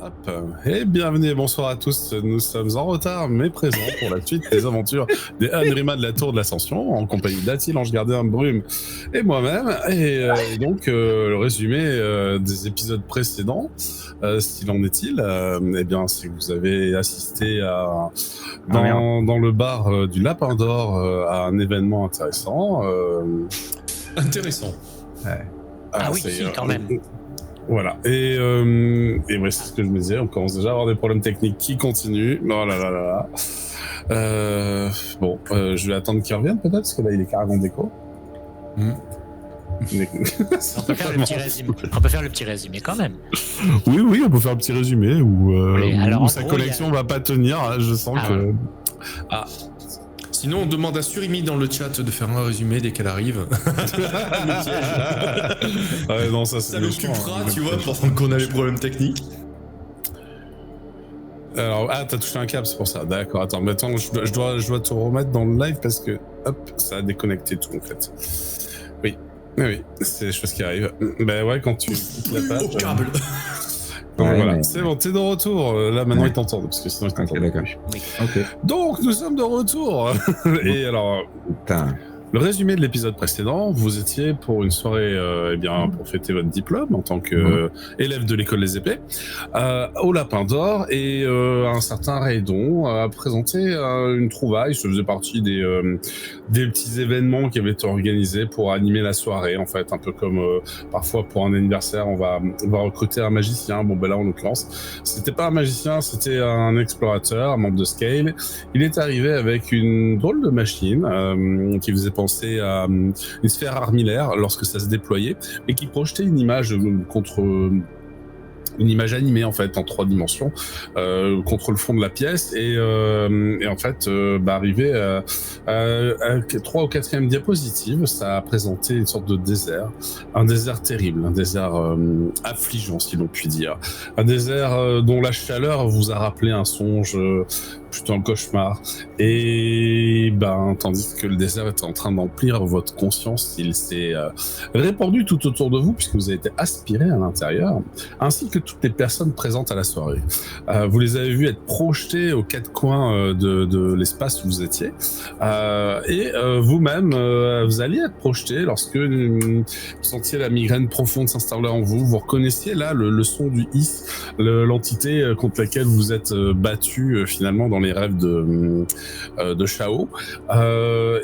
Hop. Et bienvenue et bonsoir à tous. Nous sommes en retard mais présents pour la suite des aventures des Anrima de la Tour de l'Ascension en compagnie d'Atil, Ange Gardien, Brume et moi-même. Et donc le résumé des épisodes précédents, s'il en est-il, eh bien c'est que vous avez assisté à, dans le bar du Lapin d'Or à un événement intéressant. Intéressant. Ouais. Ah oui, si, quand même. Voilà, et ouais, c'est ce que je me disais, on commence déjà à avoir des problèmes techniques qui continuent. Oh là là là là. Bon, je vais attendre qu'il revienne peut-être, parce que là il est carrément déco. On peut faire le petit résumé. On peut faire le petit résumé quand même. Oui, on peut faire un petit résumé où sa gros, collection va pas tenir. Je sens que. Ah. Sinon, on demande à Surimi dans le chat de faire un résumé dès qu'elle arrive. Ouais, non, ça l'occupera, tu vois, pendant qu'on a les problèmes techniques. Alors, t'as touché un câble, c'est pour ça. D'accord, attends, mais attends, je dois te remettre dans le live parce que, hop, ça a déconnecté tout en fait. Oui, c'est des choses qui arrivent. Ben ouais, quand tu la page. Au câble. Donc voilà, c'est bon, t'es de retour. Là maintenant ils t'entendent parce que sinon ils t'entendent plus. Ok. Donc nous sommes de retour. Et alors, le résumé de l'épisode précédent, vous étiez pour une soirée, pour fêter votre diplôme en tant que élève de l'école des épées, au Lapin d'Or, et un certain Raydon a présenté une trouvaille. Ça faisait partie des petits événements qui avaient été organisés pour animer la soirée, en fait, un peu comme parfois pour un anniversaire, on va recruter un magicien. Bon ben là en l'occurrence, c'était pas un magicien, c'était un explorateur, un membre de Scale. Il est arrivé avec une drôle de machine qui faisait penser à une sphère armillaire lorsque ça se déployait, et qui projetait une image une image animée en fait en 3 dimensions contre le fond de la pièce, et en fait arrivé à 3 ou 4e diapositive, ça a présenté une sorte de désert, un désert terrible, un désert affligeant si l'on peut dire, un désert dont la chaleur vous a rappelé un songe, plutôt un cauchemar, et tandis que le désert était en train d'emplir votre conscience, il s'est répandu tout autour de vous puisque vous avez été aspiré à l'intérieur, ainsi que toutes les personnes présentes à la soirée. Vous les avez vus être projetés aux 4 coins de l'espace où vous étiez, et vous-même, vous alliez être projeté lorsque vous sentiez la migraine profonde s'installer en vous. Vous reconnaissiez là le son du hiss, l'entité contre laquelle vous êtes battu finalement dans les rêves de Shao. En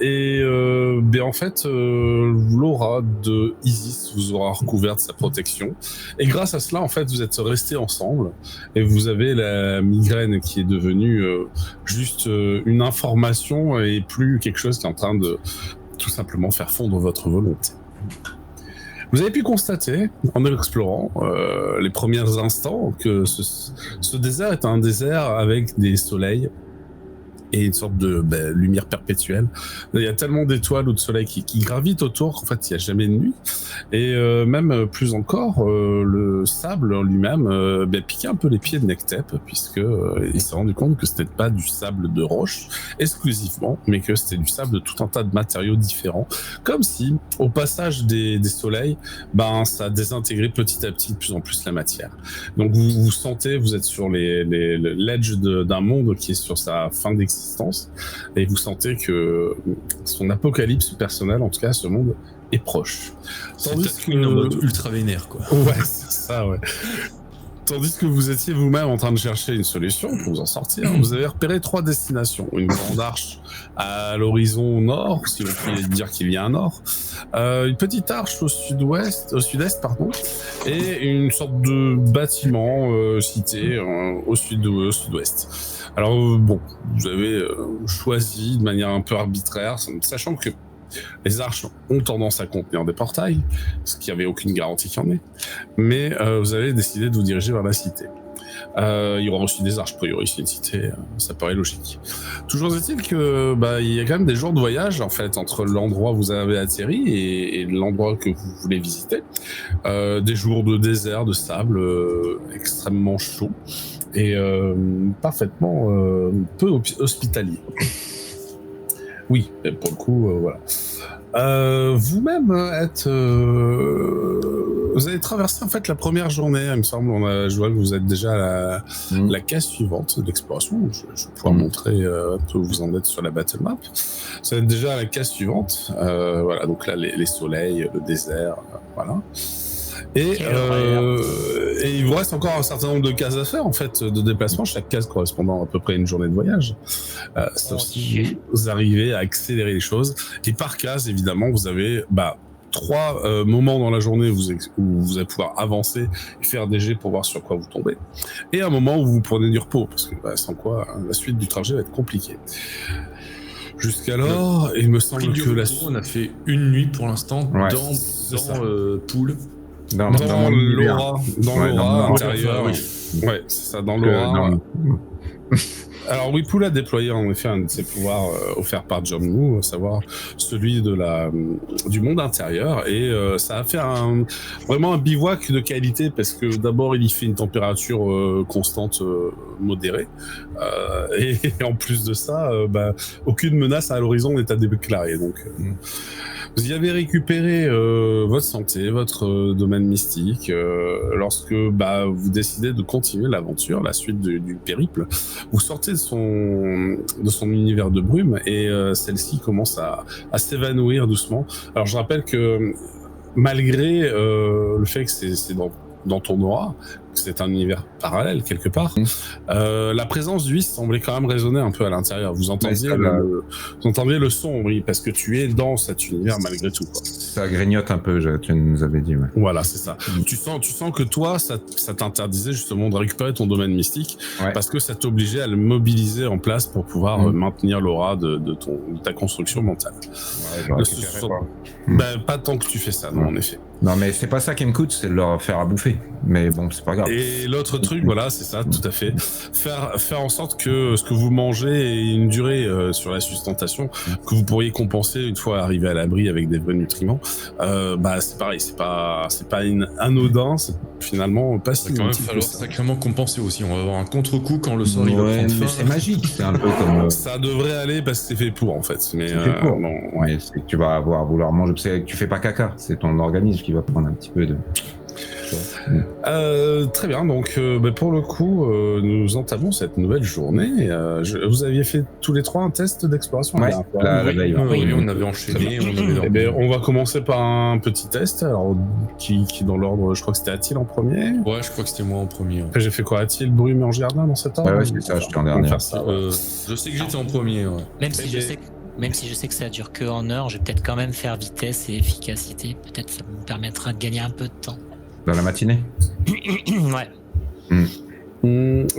fait, l'aura de Isis vous aura recouvert de sa protection. Et grâce à cela, en fait, vous êtes restés ensemble, et vous avez la migraine qui est devenue juste une information et plus quelque chose qui est en train de tout simplement faire fondre votre volonté. Vous avez pu constater, en explorant les premiers instants, que ce désert est un désert avec des soleils et une sorte de lumière perpétuelle. Il y a tellement d'étoiles ou de soleils qui gravitent autour qu'en fait il n'y a jamais de nuit. Et même plus encore, le sable en lui-même piquait un peu les pieds de Nectep, puisque il s'est rendu compte que c'était pas du sable de roche exclusivement, mais que c'était du sable de tout un tas de matériaux différents, comme si au passage des soleils, ça désintégrait petit à petit de plus en plus la matière. Donc vous sentez, vous êtes sur l'edge d'un monde qui est sur sa fin d'existence, et vous sentez que son apocalypse personnel, en tout cas ce monde, est proche. Tandis que en mode ultra vénère, quoi. Ouais, c'est ça, ouais. Tandis que vous étiez vous-même en train de chercher une solution pour vous en sortir, vous avez repéré 3 destinations. Une grande arche à l'horizon nord, si vous pouvez dire qu'il y a un nord, une petite arche au sud-est, et une sorte de bâtiment cité au sud-ouest. Alors vous avez choisi de manière un peu arbitraire, sachant que les arches ont tendance à contenir des portails, ce qui n'avait aucune garantie qu'il y en ait, mais vous avez décidé de vous diriger vers la cité. Il y aura aussi des arches, a priori, c'est une cité, ça paraît logique. Toujours est-il que il y a quand même des jours de voyage en fait entre l'endroit où vous avez atterri et l'endroit que vous voulez visiter. Des jours de désert, de sable extrêmement chaud et parfaitement peu hospitalier. Oui, pour le coup, voilà. Vous-même êtes vous avez traversé en fait la première journée, il me semble. Je vois que vous êtes déjà à la case suivante d'exploration. Je vais pouvoir montrer un peu où vous en êtes sur la battle map. Vous êtes déjà à la case suivante. Voilà, donc là les soleils, le désert, voilà. Et il vous reste encore un certain nombre de cases à faire en fait de déplacement, chaque case correspondant à peu près à une journée de voyage. Sauf si vous arrivez à accélérer les choses. Et par case, évidemment, vous avez 3 moments dans la journée où vous allez pouvoir avancer et faire des jets pour voir sur quoi vous tombez. Et un moment où vous prenez du repos, parce que sans quoi la suite du trajet va être compliquée. Jusqu'alors, il me semble que on a fait une nuit pour l'instant dans Pool. Dans l'aura intérieure. Ouais, c'est ça, dans l'aura. Alors oui, Pool a déployé en effet un de ses pouvoirs offerts par John Woo, à savoir celui du monde intérieur, et ça a fait vraiment un bivouac de qualité, parce que d'abord il y fait une température constante modérée, et en plus de ça, aucune menace à l'horizon n'est à déclarer, donc... Vous y avez récupéré votre santé, votre domaine mystique, lorsque vous décidez de continuer l'aventure, la suite du périple. Vous sortez de son univers de brume, et celle-ci commence à s'évanouir doucement. Alors je rappelle que malgré le fait que c'est dans ton aura, c'est un univers parallèle quelque part, la présence du Whis semblait quand même résonner un peu à l'intérieur. Vous entendiez le son, oui, parce que tu es dans cet univers malgré tout, quoi. Ça grignote un peu, tu nous avais dit. Ouais. Voilà, c'est ça. Tu sens que toi, ça t'interdisait justement de récupérer ton domaine mystique, parce que ça t'obligeait à le mobiliser en place pour pouvoir maintenir l'aura de ta construction mentale. Pas tant que tu fais ça, non, en effet. Non, mais c'est pas ça qui me coûte, c'est de leur faire à bouffer. Mais bon, c'est pas grave. Et l'autre truc, voilà, c'est ça, tout à fait. Faire en sorte que ce que vous mangez ait une durée sur la sustentation, que vous pourriez compenser une fois arrivé à l'abri avec des vrais nutriments. C'est pareil, c'est pas anodin, c'est finalement pas si. Il va quand même falloir sacrément compenser aussi. On va avoir un contre-coup quand le sort il va prendre fin. C'est magique, c'est un peu comme. Ça devrait aller parce que c'est fait pour en fait. Mais c'est fait pour. Ouais, c'est que tu vas vouloir manger. C'est que tu fais pas caca, c'est ton organisme qui va prendre un petit peu de. Très bien, donc pour le coup, nous entamons cette nouvelle journée. Vous aviez fait tous les 3 un test d'exploration. Oui, on avait enchaîné. On va commencer par un petit test. Alors, qui dans l'ordre, je crois que c'était Atil en premier. Ouais, je crois que c'était moi en premier. Après, j'ai fait quoi, Atil, Brume et Angerdin dans cet ordre. Ouais, c'est ça, je suis en dernier. Je sais que j'étais en premier. Ouais. Même si je sais que ça dure que en heure, je vais peut-être quand même faire vitesse et efficacité. Peut-être ça me permettra de gagner un peu de temps. Dans la matinée. Ouais.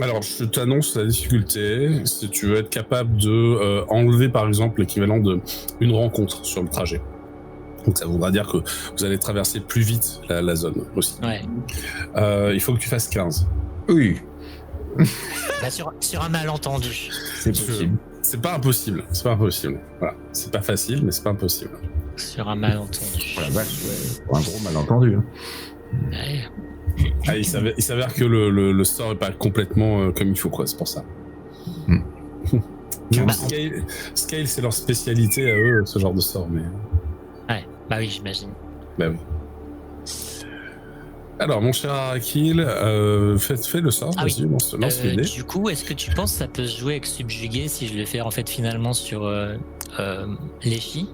Alors, je t'annonce la difficulté. Si tu veux être capable de enlever, par exemple, l'équivalent d'une rencontre sur le trajet. Donc, ça voudra dire que vous allez traverser plus vite la zone aussi. Ouais. Il faut que tu fasses 15. Oui. Sur un malentendu. C'est possible. C'est pas impossible. C'est pas impossible. Voilà. C'est pas facile, mais c'est pas impossible. Sur un malentendu. Voilà, un gros malentendu. Ouais. Il s'avère que le sort est pas complètement comme il faut, quoi. C'est pour ça. Scale, c'est leur spécialité à eux, ce genre de sort, mais. Ouais. Bah oui, j'imagine. Bah oui. Alors, mon cher Arakil, fais le sort, vas-y, lance l'idée. Du coup, est-ce que tu penses que ça peut se jouer avec subjuguer si je le fais en fait finalement sur les filles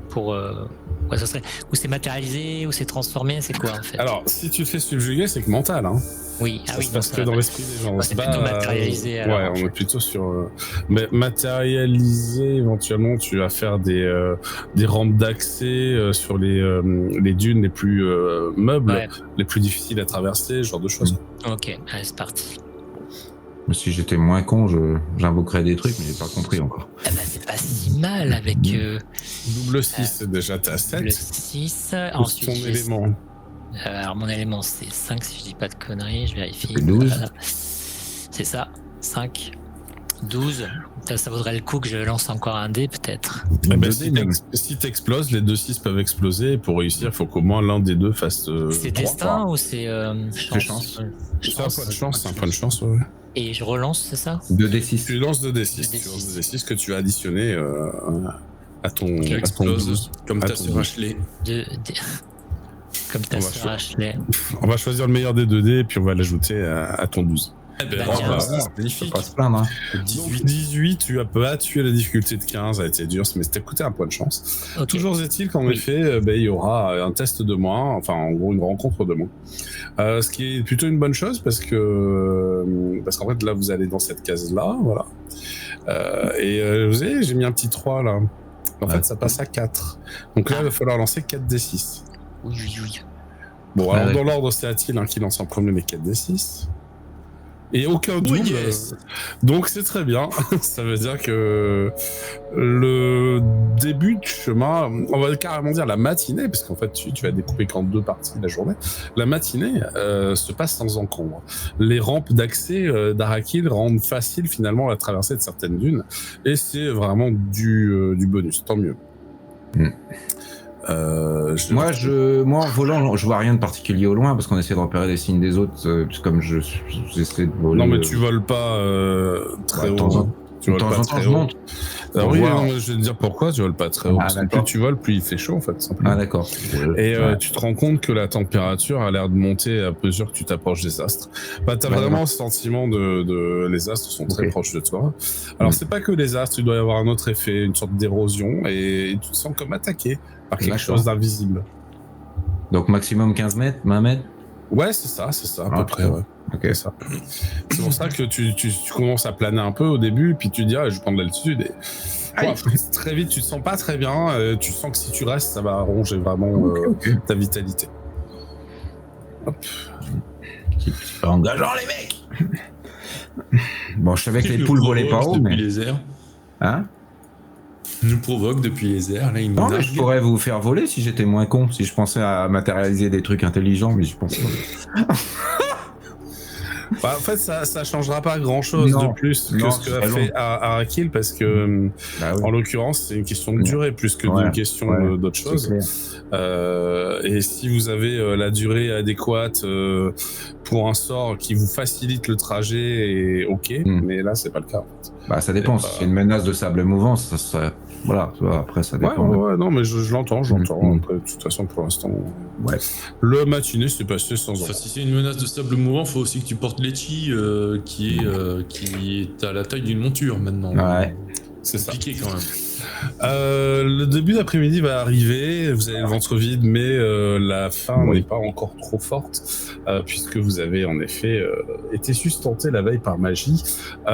pour ouais, ça serait ou c'est matérialisé ou c'est transformé, c'est quoi en fait? Alors, si tu fais subjuguer, c'est que mental, hein. Oui, ça se passe que dans l'esprit des gens. C'est plutôt matérialisé. Alors, ouais, on est plutôt sur matérialisé. Éventuellement, tu vas faire des rampes d'accès sur les dunes les plus meubles, les plus difficiles à traverser, ce genre de choses. Ok, allez, c'est parti. Si j'étais moins con, j'invoquerais des trucs, mais j'ai pas compris encore. C'est pas si mal avec... Double 6, déjà t'as 7. Double 6, ensuite ton élément. Alors mon élément c'est 5 si je dis pas de conneries, je vérifie. 12. C'est ça, 5. 12. Ça vaudrait le coup que je lance encore un dé peut-être. Si t'exploses, les 2 6 peuvent exploser. Et pour réussir, il faut qu'au moins l'un des deux fasse. C'est destin ou c'est chance? C'est un point de chance, c'est un point de chance, ouais. Et je relance, c'est ça? 2d6. Tu lances 2d6. Tu lances 2d6 que tu as additionné à ton 12. Comme ta sœur Ashley. Comme ta On va sœur Ashley. On va choisir le meilleur des 2 dés et puis on va l'ajouter à ton 12. Eh ben, Bah, voilà, tiens, c'est Faut magnifique. pas se plaindre. Hein. Donc 18. 18, tu as battu la difficulté de 15, ça a été dur, mais c'était coûté un point de chance. Ok. Toujours est-il qu'en Oui. effet, il y aura un test de moins, enfin en gros une rencontre de moins. Ce qui est plutôt une bonne chose parce qu'en fait là vous allez dans cette case-là, voilà. Vous savez, j'ai mis un petit 3 là. En fait ça passe à 4. Donc là il va falloir lancer 4d6. Oui, oui, oui. Bon, Ah, alors dans d'accord. l'ordre, c'est Atil qui lance en premier les 4d6. Et aucun double. yes. Donc c'est très bien. Ça veut dire que le début de chemin, on va carrément dire la matinée, parce qu'en fait tu vas découper qu'en 2 parties la journée. La matinée se passe sans encombre. Les rampes d'accès d'Arakil rendent facile finalement la traversée de certaines dunes. Et c'est vraiment du bonus, tant mieux. Moi, en volant, je vois rien de particulier au loin parce qu'on essaie de repérer les signes des autres. Comme j'essaie de voler. Non mais tu voles pas très de haut. temps en Tu voles de temps pas en temps, très je haut. monte. Alors Pour oui, voir. non, mais je vais te dire pourquoi tu voles pas très haut. Ah, Parce que plus d'accord. tu voles, plus il fait chaud en fait. Simplement. Ah, d'accord. Et Ouais. tu te rends compte que la température a l'air de monter à mesure que tu t'approches des astres. Bah, t'as Ouais, vraiment ouais. ce sentiment de les astres sont très Ok. proches de toi. Alors Mm. c'est pas que les astres, il doit y avoir un autre effet, une sorte d'érosion, et tu te sens comme attaqué par quelque D'accord. chose d'invisible. Donc maximum 15 mètres, 20 mètres. Ouais, c'est ça, à Ah, peu près, putain. ouais. Ok. C'est ça. C'est pour ça que tu commences à planer un peu au début, puis tu te dis, ah, je vais prendre l'altitude. Et Aïe. ouais, très vite, tu te sens pas très bien. Tu sens que si tu restes, ça va ronger vraiment Ok. ta vitalité. Hop. Engageant les mecs. Bon, je savais que Tu les nous poules volaient pas provoques haut, depuis mais. les airs. Hein? Nous provoque depuis les airs. Là, il nous Non, mais nargue. je pourrais vous faire voler si j'étais moins con, si je pensais à matérialiser des trucs intelligents, mais je pense pas. Bah, en fait, ça changera pas grand-chose Non. de plus que Non, ce que c'est a très fait long. Arakil, parce que, Bah en l'occurrence, c'est une question de Ouais. durée plus que Ouais. d'une question Ouais. d'autre C'est chose. clair. Et si vous avez la durée adéquate pour un sort qui vous facilite le trajet, et ok, mais là, c'est pas le cas. En fait. Bah, ça dépend. C'est Si pas- c'est une menace de sable mouvant, ça serait. Voilà, tu vois, après, ça Ouais, dépend. ouais, non, mais je l'entends. Mm. Après, de toute façon, pour l'instant, Ouais. le matinée s'est passé sans Enfin, encombre. si c'est une menace de sable mouvant, faut aussi que tu portes Letchi, qui est à la taille d'une monture maintenant. Ouais. C'est ça. Compliqué quand même. Le début d'après-midi va arriver, vous avez le ventre vide, mais la faim Oui. n'est pas encore trop forte, puisque vous avez en effet été sustenté la veille par magie. Il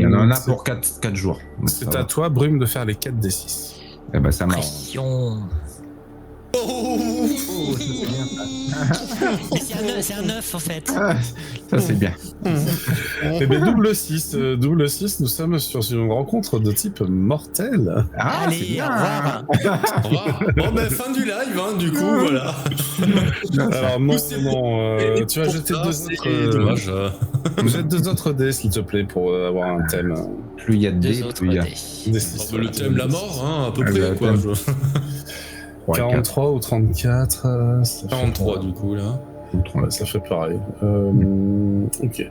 y en a pour 4 jours. Donc, C'est ça à va. toi, Brume, de faire les 4d6. Eh ben, ça marche. Pression. Mais c'est un 9 en fait. Ça, c'est bien. Eh bien, double 6, nous sommes sur une rencontre de type mortel. Ah, c'est Allez, bien. au revoir. Au revoir. Bon, ben, fin du live, hein, du coup, voilà. Alors, non, C'est non, Et tu vas pour jeter ça, deux c'est autres. dommage. Jette 2 autres dés, s'il te plaît, pour avoir un thème. Plus il y a de dés, 2 autres plus il y a. dés. Des Oh, six, bah, le thème, la mort, hein, à peu Ah, près, le quoi. thème. 3 et 4. 43 ou 34 ça fait 43, pas- du coup, là. Ouais, ça fait pareil. Ok.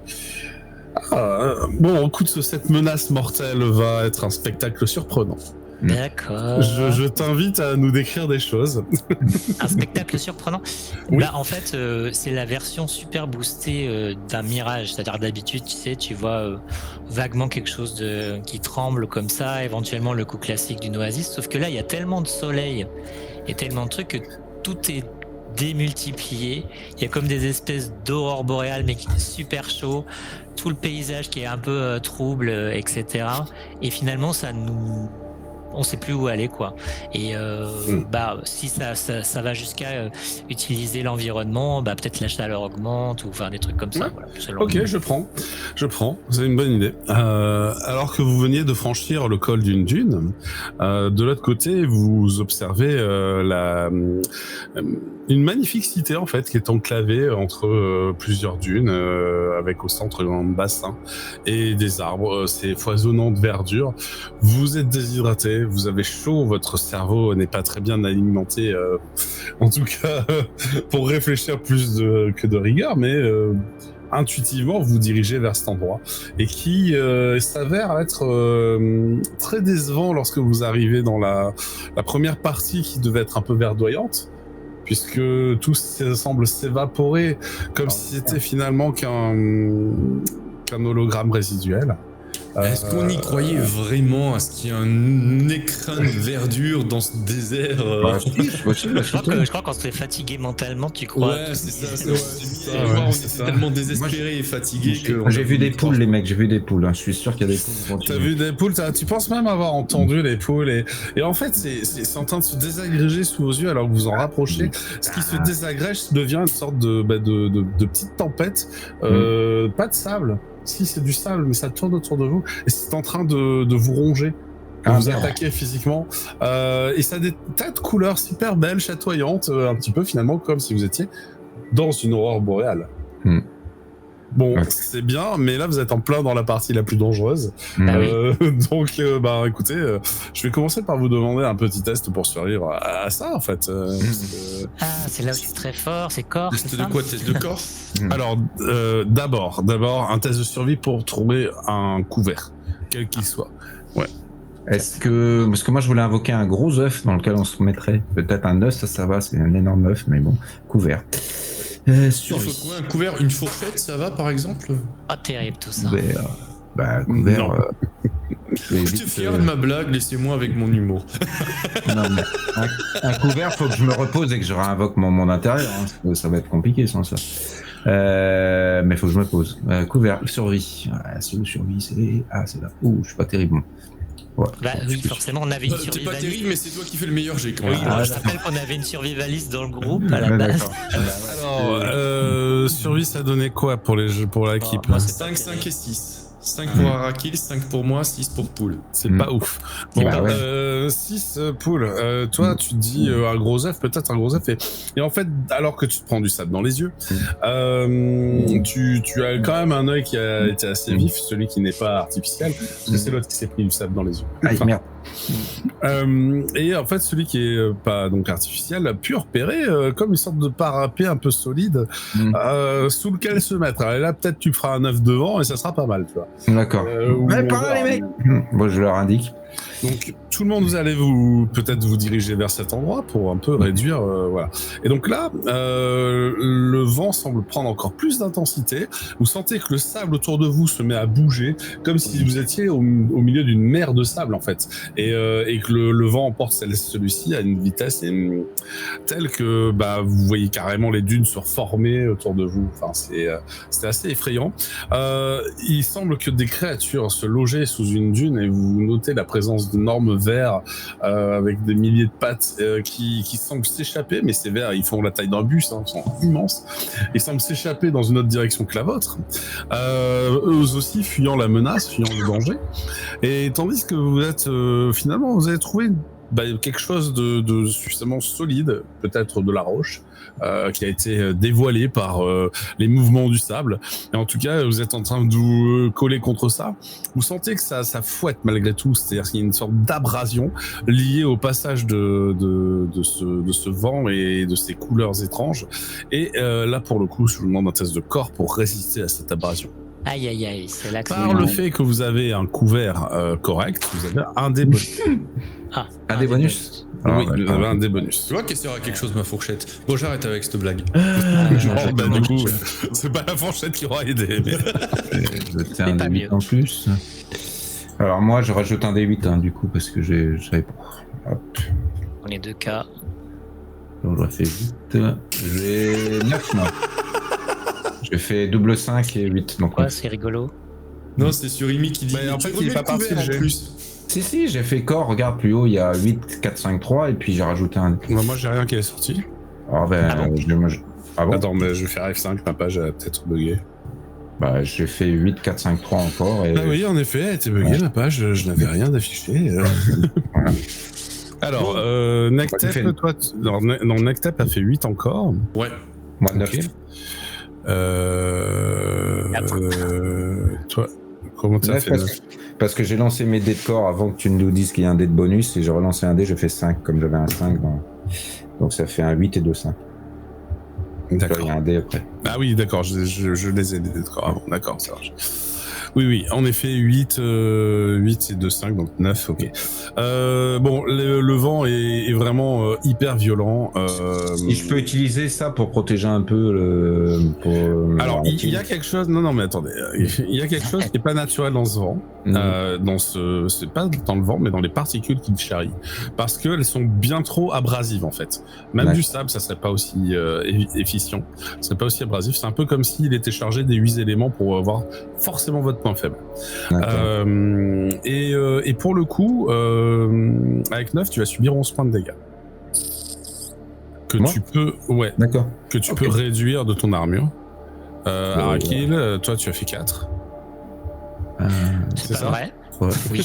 Bon, écoute, cette menace mortelle va être un spectacle surprenant. D'accord. Je t'invite à nous décrire des choses. Un spectacle surprenant. Oui. Bah, en fait, c'est la version super boostée d'un mirage. C'est-à-dire d'habitude, tu sais, tu vois vaguement quelque chose qui tremble comme ça, éventuellement le coup classique d'une oasis. Sauf que là, il y a tellement de soleil et tellement de trucs que tout est démultiplié. Il y a comme des espèces d'aurore boréale, mais qui est super chaud. Tout le paysage qui est un peu trouble, etc. Et finalement, on sait plus où aller, quoi. Et bah, si ça va jusqu'à utiliser l'environnement, bah, peut-être la chaleur augmente ou enfin des trucs comme ça. Ouais. Voilà, selon Ok, je prends. C'est une bonne idée. Alors que vous veniez de franchir le col d'une dune, de l'autre côté, vous observez une magnifique cité en fait qui est enclavée entre plusieurs dunes, avec au centre un bassin et des arbres. C'est foisonnant de verdure. Vous êtes déshydraté, vous avez chaud, votre cerveau n'est pas très bien alimenté, en tout cas pour réfléchir plus que de rigueur, mais intuitivement vous dirigez vers cet endroit et qui s'avère être très décevant lorsque vous arrivez dans la première partie qui devait être un peu verdoyante. puisque tout semble s'évaporer, comme si c'était finalement qu'un hologramme résiduel. Est-ce qu'on y croyait vraiment à ce qu'il y ait un écrin de verdure dans ce désert C'est possible, Je crois qu'on se fait fatiguer mentalement, tu crois. Ouais, c'est ça. c'est ça, ouais, On c'est était ça. tellement désespérés et fatigués que... J'ai vu des poules, les mecs, j'ai vu des poules. Je suis sûr qu'il y a des poules. T'as vu des poules, tu penses même avoir entendu les poules et en fait c'est en train de se désagréger sous vos yeux alors que vous en rapprochez. Ce qui se désagrège devient une sorte de petite tempête, pas de sable. Si c'est du sable, mais ça tourne autour de vous et c'est en train de vous ronger, de vous attaquer physiquement. Et ça a des tas de couleurs super belles, chatoyantes, un petit peu finalement comme si vous étiez dans une aurore boréale. Bon, c'est bien, mais là vous êtes en plein dans la partie la plus dangereuse. Donc, écoutez, je vais commencer par vous demander un petit test pour survivre à ça en fait. Ah, c'est là où c'est très fort, c'est corps. Test de quoi? Test de corps? Alors, d'abord, un test de survie pour trouver un couvert, quel qu'il soit. Ouais. Parce que moi je voulais invoquer un gros œuf dans lequel on se mettrait. Peut-être un œuf, ça va, c'est un énorme œuf, mais bon, couvert. Il faut trouver un couvert, une fourchette, ça va par exemple? Pas terrible tout ça. Couvert. J'étais fier de ma blague, laissez-moi avec mon humour. Non, mais un couvert, faut que je me repose et que je réinvoque mon intérieur. Ça va être compliqué sans ça. Mais faut que je me pose. Couvert, survie. C'est où survie? C'est là. Ouh, je suis pas terrible. Ouais. Oui, forcément, on avait une T'es pas survivaliste. terrible, mais c'est toi qui fais le meilleur jet quand Oui, même. je rappelle qu'on avait une survivaliste dans le groupe à la base. Alors, survie, ça donnait quoi pour l'équipe? Moi, 5, 5 et 6. 5 pour Arakil, 5 pour moi, 6 pour Poule. C'est pas ouf. Bon, 6 poules. Toi, tu te dis un gros œuf, peut-être un gros œuf. Et en fait, alors que tu te prends du sable dans les yeux, tu as quand même un œil qui a été assez vif, celui qui n'est pas artificiel. C'est l'autre qui s'est pris du sable dans les yeux. Aïe, merde. Et en fait, celui qui est pas donc artificiel a pu repérer comme une sorte de parapet un peu solide sous lequel se mettre. Alors là, peut-être tu feras un œuf devant et ça sera pas mal, tu vois. D'accord. Mais par là, les mecs. Bon, je leur indique. Donc tout le monde, vous allez peut-être vous diriger vers cet endroit pour un peu réduire, voilà. Et donc là, le vent semble prendre encore plus d'intensité. Vous sentez que le sable autour de vous se met à bouger, comme si vous étiez au milieu d'une mer de sable en fait, et que le vent emporte celui-ci à une vitesse telle que vous voyez carrément les dunes se reformer autour de vous. Enfin, c'est assez effrayant. Il semble que des créatures se logeaient sous une dune et vous notez la présence d'énormes vers avec des milliers de pattes qui semblent s'échapper, mais ces vers ils font la taille d'un bus, ils sont immenses, ils semblent s'échapper dans une autre direction que la vôtre, eux aussi fuyant la menace, fuyant le danger, et tandis que vous êtes finalement vous avez trouvé quelque chose de suffisamment solide, peut-être de la roche, qui a été dévoilé par les mouvements du sable. Et en tout cas, vous êtes en train de vous coller contre ça. Vous sentez que ça fouette malgré tout, c'est-à-dire qu'il y a une sorte d'abrasion liée au passage de ce vent et de ces couleurs étranges. Et là, pour le coup, je vous demande un test de corps pour résister à cette abrasion. Aïe, aïe, aïe, c'est là que Par le fait que vous avez un couvert correct, vous avez un dé bonus. Un des bonus. Oui, vous avez un dé bonus. Tu vois qu'elle sert à quelque chose ma fourchette. Bon, j'arrête avec cette blague. Du coup, c'est pas la fourchette qui aura aidé. C'est un D8 en plus. Alors moi, je rajoute un D8 du coup, parce que je savais pas. Hop. On est 2 cas. Donc, je refais vite. J'ai 9 moi. J'ai fait double 5 et 8. Donc Ouais, c'est rigolo. Non, c'est sur Imi qui dit. En fait, il est pas parti le jet. Si, j'ai fait corps. Regarde plus haut, il y a 8, 4, 5, 3. Et puis j'ai rajouté un. Moi, j'ai rien qui est sorti. Ah bon Attends, mais je vais faire F5, ma page a peut-être bugué. J'ai fait 8, 4, 5, 3 encore. Et... Ah oui, en effet, elle a été buguée, ma page. Je n'avais rien d'affiché. Voilà. Alors, Nectep, toi, non, Nectep a fait 8 encore. Ouais. Moi, 9. Okay. Toi, comment tu as fait 9 parce que j'ai lancé mes dés de corps avant que tu nous dises qu'il y a un dé de bonus, et j'ai relancé un dé, je fais 5, comme j'avais un 5. Donc ça fait un 8 et 2, 5. D'accord. Il y a un dé après. Ah oui, d'accord, je les ai, les dés de corps avant. D'accord, ça marche. Oui, en effet, 8 c'est 2, 5, donc 9, ok. Bon, le vent est vraiment hyper violent. Si je peux utiliser ça pour protéger un peu Alors, il y a quelque chose... Non, mais attendez. Il y a quelque chose qui n'est pas naturel dans ce vent. C'est pas dans le vent, mais dans les particules qui le charrient. Parce qu'elles sont bien trop abrasives, en fait. Même du sable, ça serait pas aussi efficient. Ça serait pas aussi abrasif. C'est un peu comme s'il était chargé des 8 éléments pour avoir forcément votre point faible. Et pour le coup, avec 9, tu vas subir 11 points de dégâts. Que tu peux... Ouais. D'accord. Que tu peux réduire de ton armure. Arakil, toi, tu as fait 4. C'est pas vrai? Ouais. Oui.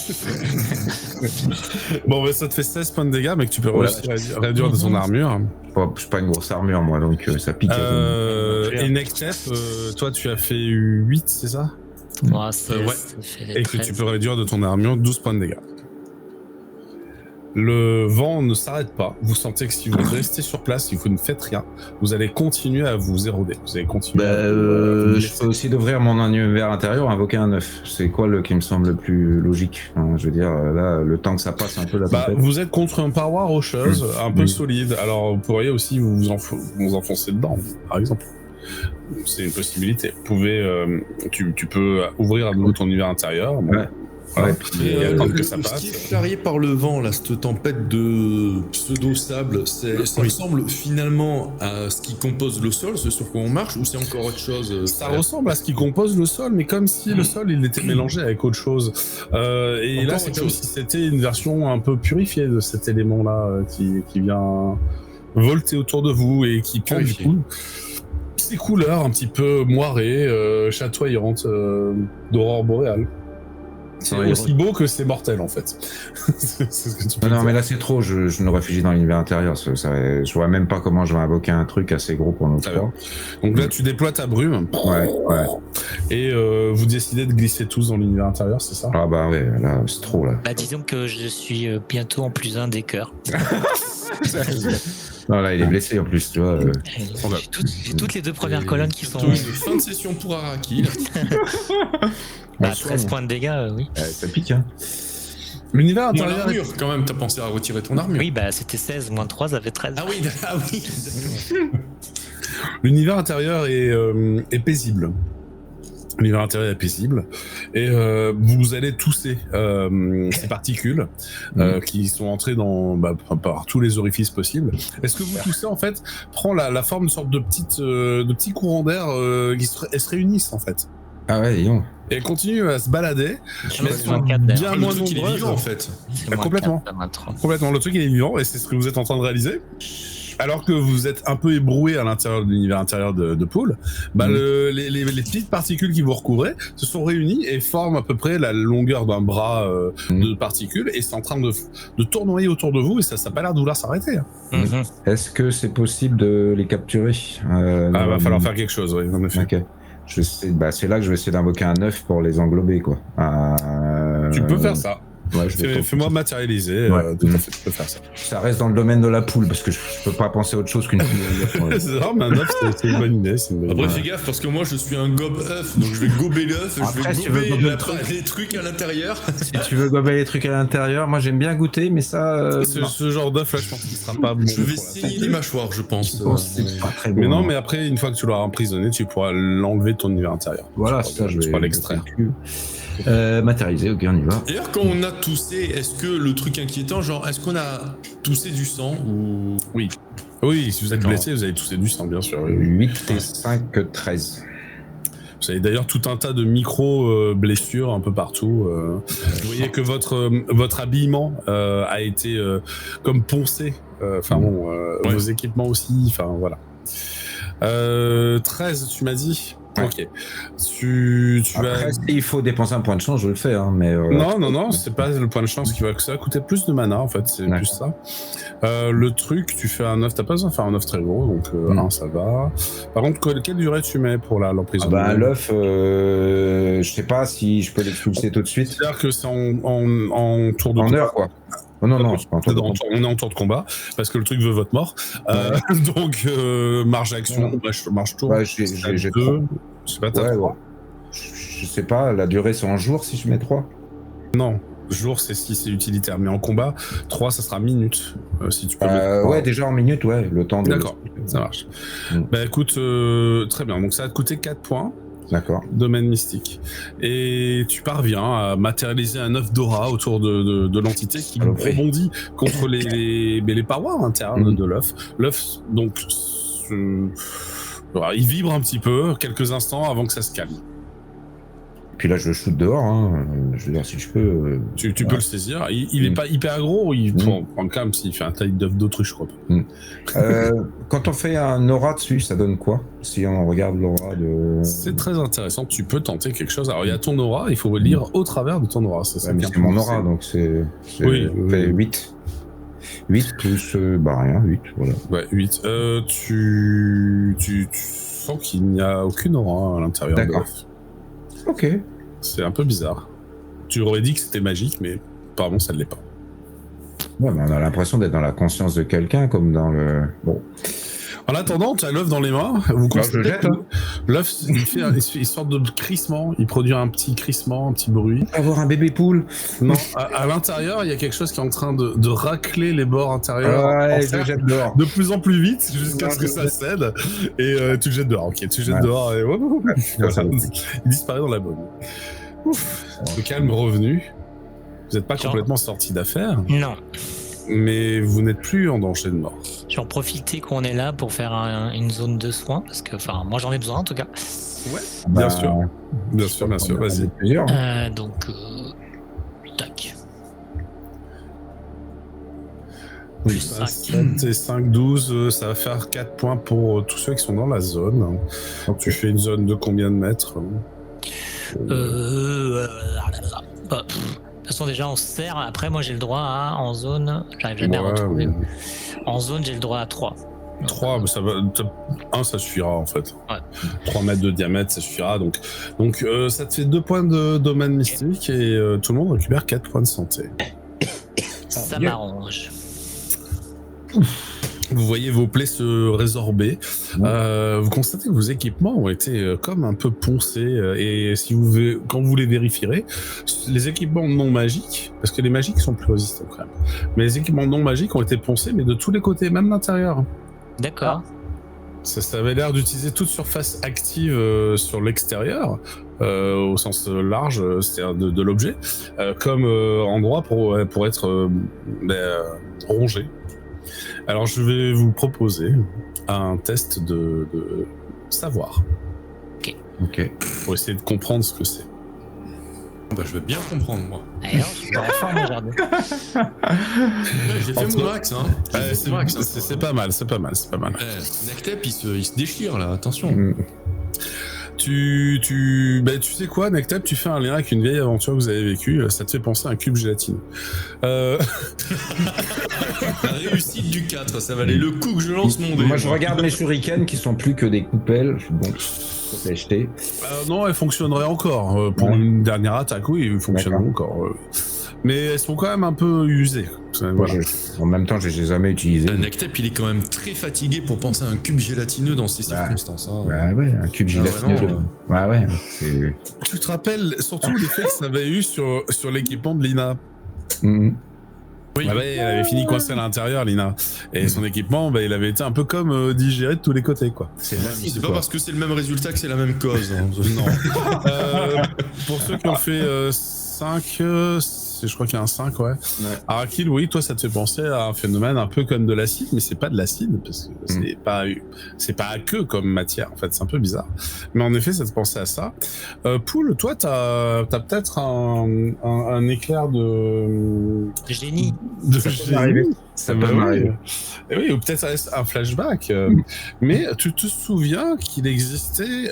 Bon, bah, ça te fait 16 points de dégâts, mais que tu peux réduire de ton armure. Je suis pas une grosse armure, moi, donc ça pique. Et Nectef, toi, tu as fait 8, c'est ça? Moi, c'est Et que tu peux réduire de ton armure 12 points de dégâts. Le vent ne s'arrête pas. Vous sentez que si vous restez sur place, si vous ne faites rien, vous allez continuer à vous éroder. Vous allez continuer je peux aussi d'ouvrir mon univers intérieur, invoquer un 9. C'est quoi qui me semble le plus logique? Je veux dire, là, le temps que ça passe un peu la tempête. Vous êtes contre un paroi rocheuse, un peu solide. Alors, vous pourriez aussi vous enfoncer dedans, par exemple. C'est une possibilité. Vous pouvez, tu peux ouvrir à nouveau ton univers intérieur. Bon. Ouais. Voilà. Que ça passe. Ce qui est charrié par le vent, là, cette tempête de pseudo-sable, ça ressemble finalement à ce qui compose le sol, ce sur quoi on marche, ou c'est encore autre chose? Ça ressemble à ce qui compose le sol, mais comme si le sol il était mélangé avec autre chose. Et là, c'est comme si c'était une version un peu purifiée de cet élément-là qui vient volter autour de vous et qui prend du coup ces couleurs un petit peu moirées, chatoyantes d'aurore boréale. C'est aussi beau que c'est mortel en fait. C'est ce que tu peux dire. Mais là c'est trop, je me réfugie dans l'univers intérieur. Je vois même pas comment je vais invoquer un truc assez gros pour nous trois. Donc là tu déploies ta brume. Ouais. Et vous décidez de glisser tous dans l'univers intérieur, c'est ça? Ah bah ouais, là c'est trop là. Bah disons que je suis bientôt en +1 des cœurs. Non là il est blessé en plus, tu vois. J'ai toutes les 2 premières colonnes qui sont... Une fin de session pour Araki. 13 points de dégâts, oui. Ça pique, hein. L'univers intérieur... L'armure, quand même, t'as pensé à retirer ton armure. Oui, bah c'était 16, moins 3, ça fait 13. Ah oui. L'univers intérieur est paisible. L'univers intérieur est paisible. Et vous allez tousser ces particules qui sont entrées par tous les orifices possibles. Est-ce que vous toussez, en fait, prend la forme d'une sorte de petits courants d'air qui se réunissent, en fait? Ah ouais, disons. Et elles continuent à se balader, mais elles sont bien moins nombreuses. En fait. Complètement. Complètement. Le truc, il est vivant, et c'est ce que vous êtes en train de réaliser. Alors que vous êtes un peu ébroué à l'intérieur de l'univers intérieur de Paul, les petites particules qui vous recouvraient se sont réunies et forment à peu près la longueur d'un bras de particules, et c'est en train de tournoyer autour de vous, et ça n'a pas l'air de vouloir s'arrêter. Est-ce que c'est possible de les capturer? Va falloir faire quelque chose, oui, en effet. Ok. C'est là que je vais essayer d'invoquer un 9 pour les englober, quoi. Tu peux faire ça. Ouais, Fais-moi matérialiser, tout à fait, tu peux faire ça. Ça reste dans le domaine de la poule, parce que je peux pas penser à autre chose qu'une poule. C'est vrai, mais un œuf, c'est une bonne idée. Après, fais gaffe, parce que moi, je suis un gobe œuf, donc je vais gober l'œuf, je vais gober les trucs à l'intérieur. Si tu veux gober les trucs à l'intérieur, moi j'aime bien goûter, mais ça... ce genre d'œuf, là, je pense qu'il sera pas bon. Je vais saigner les mâchoires, je pense. C'est pas très bon. Mais non, mais après, une fois que tu l'auras emprisonné, tu pourras l'enlever de ton univers intérieur. Voilà, c'est ça, je vais l'extraire. Matérialisé, ok, on y va. D'ailleurs, quand on a toussé, est-ce que le truc inquiétant, genre, est-ce qu'on a toussé du sang ou... Oui, si vous êtes blessé, vous avez toussé du sang, bien sûr. 8 et 5, 13. Vous avez d'ailleurs tout un tas de micro-blessures un peu partout. Vous voyez que votre habillement a été comme poncé. Vos équipements aussi, enfin voilà. 13, tu m'as dit? Ouais. Ok. Après, il faut dépenser un point de chance, je le fais, hein, mais... Non, c'est pas le point de chance qui va... Ça va coûter plus de mana, en fait, c'est plus ça. Le truc, tu fais un œuf, t'as pas besoin de faire un œuf très gros, donc 1, ça va. Par contre, quelle durée tu mets pour l'emprisonnement? L'œuf, je sais pas si je peux l'expulser tout de suite. C'est-à-dire que c'est en tour de... En heure, quoi. Oh, non, c'est pas en tour de combat. On est en tour de combat, parce que le truc veut votre mort. Donc, marge action, marge tour. Ouais, j'ai 2. Je sais pas, t'as 3. je sais pas, la durée c'est en jours si je mets 3. Non, jour c'est si c'est utilitaire, mais en combat, 3 ça sera minutes, si tu peux Ouais, déjà en minutes, ouais, le temps de... D'accord, ça marche. Bah écoute, très bien, donc ça va te coûter 4 points. D'accord. Domaine mystique. Et tu parviens à matérialiser un œuf d'aura autour de l'entité qui rebondit contre les parois internes de l'œuf. L'œuf, donc, il vibre un petit peu, quelques instants avant que ça se calme. Puis là, je le shoot dehors, hein. Je veux dire, si je peux... Tu peux le saisir. Il est pas hyper gros, il prend quand même s'il fait un taille d'œuf d'autruche, quoi. Quand on fait un aura dessus, ça donne quoi? Si on regarde l'aura de... C'est très intéressant, tu peux tenter quelque chose. Alors, il y a ton aura, il faut lire au travers de ton aura. C'est mon aura, donc c'est... Oui. 8. 8 plus... rien, 8, voilà. Ouais, 8. Tu sens qu'il n'y a aucune aura à l'intérieur de l'œuf. Ok. C'est un peu bizarre. Tu aurais dit que c'était magique, mais apparemment ça ne l'est pas. Ouais, mais on a l'impression d'être dans la conscience de quelqu'un, comme dans le... Bon. En attendant, tu as l'œuf dans les mains. Vous constatez que l'œuf, il fait une sorte de crissement. Il produit un petit crissement, un petit bruit. Avoir un bébé poule. Non, à l'intérieur, il y a quelque chose qui est en train de racler les bords intérieurs. Ouais, je jette dehors. De plus en plus vite, jusqu'à ce que ça cède. Et tu le jettes dehors. Ok, tu le jettes dehors. Et il disparaît dans la bonne. Ouf, le calme revenu. Vous n'êtes pas complètement sorti d'affaire. Non. Mais vous n'êtes plus en danger de mort. J'en profiter qu'on est là pour faire une zone de soins, parce que, enfin, moi j'en ai besoin en tout cas. Ouais, bien sûr. Bien sûr, vas-y. Donc, tac. Plus 5 et 5, 12, ça va faire 4 points pour tous ceux qui sont dans la zone. Okay. Tu fais une zone de combien de mètres? De toute façon, déjà, on se sert. Après, moi, j'ai le droit à, en zone, j'arrive jamais à retrouver. En zone, j'ai le droit à 3. 3, ça va. 1, ça suffira, en fait. Ouais. 3 mètres de diamètre, ça suffira. Donc ça te fait 2 points de domaine mystique et tout le monde récupère 4 points de santé. Ça m'arrange. Vous voyez vos plaies se résorber. Vous constatez que vos équipements ont été comme un peu poncés. Et si quand vous les vérifierez, les équipements non magiques, parce que les magiques sont plus résistants quand même, mais les équipements non magiques ont été poncés, mais de tous les côtés, même l'intérieur. D'accord. Ça avait l'air d'utiliser toute surface active sur l'extérieur, au sens large, c'est-à-dire de l'objet, comme endroit pour être rongé. Alors je vais vous proposer un test de savoir. Ok. Pour essayer de comprendre ce que c'est. Bah je veux bien comprendre moi. Alors, je suis fort mon jardin. J'ai fait mon max hein. C'est pas mal. Nectep il se déchire là, attention. Tu sais quoi, Nectep, tu fais un lien avec une vieille aventure que vous avez vécue, ça te fait penser à un cube gélatineux. La réussite du 4, ça valait le coup que je lance mon dé. Moi je regarde mes shurikens qui sont plus que des coupelles, bon, faut l'acheter. Non, elles fonctionneraient encore. Pour une dernière attaque, oui, elles fonctionneraient encore. Mais elles sont quand même un peu usées. Voilà. En même temps, je les ai jamais utilisées. Nectep, il est quand même très fatigué pour penser à un cube gélatineux dans ces circonstances. Hein. Ouais, un cube gélatineux. Ouais. Tu te rappelles surtout l'effet que ça avait eu sur l'équipement de Lina. Oui. Elle avait fini coincée à l'intérieur, Lina. Et son équipement, il avait été un peu comme digéré de tous les côtés, quoi. C'est pas parce que c'est le même résultat que c'est la même cause. Hein. Non. Pour ceux qui ont fait 5... je crois qu'il y a un 5, ouais. Arakil, oui, toi, ça te fait penser à un phénomène un peu comme de l'acide, mais c'est pas de l'acide, parce que c'est pas aqueux comme matière, en fait, c'est un peu bizarre. Mais en effet, ça te pensait à ça. Poul, toi, t'as peut-être un éclair de génie. Ça peut m'arriver. Et oui, ou peut-être un flashback. Mais tu te souviens qu'il existait...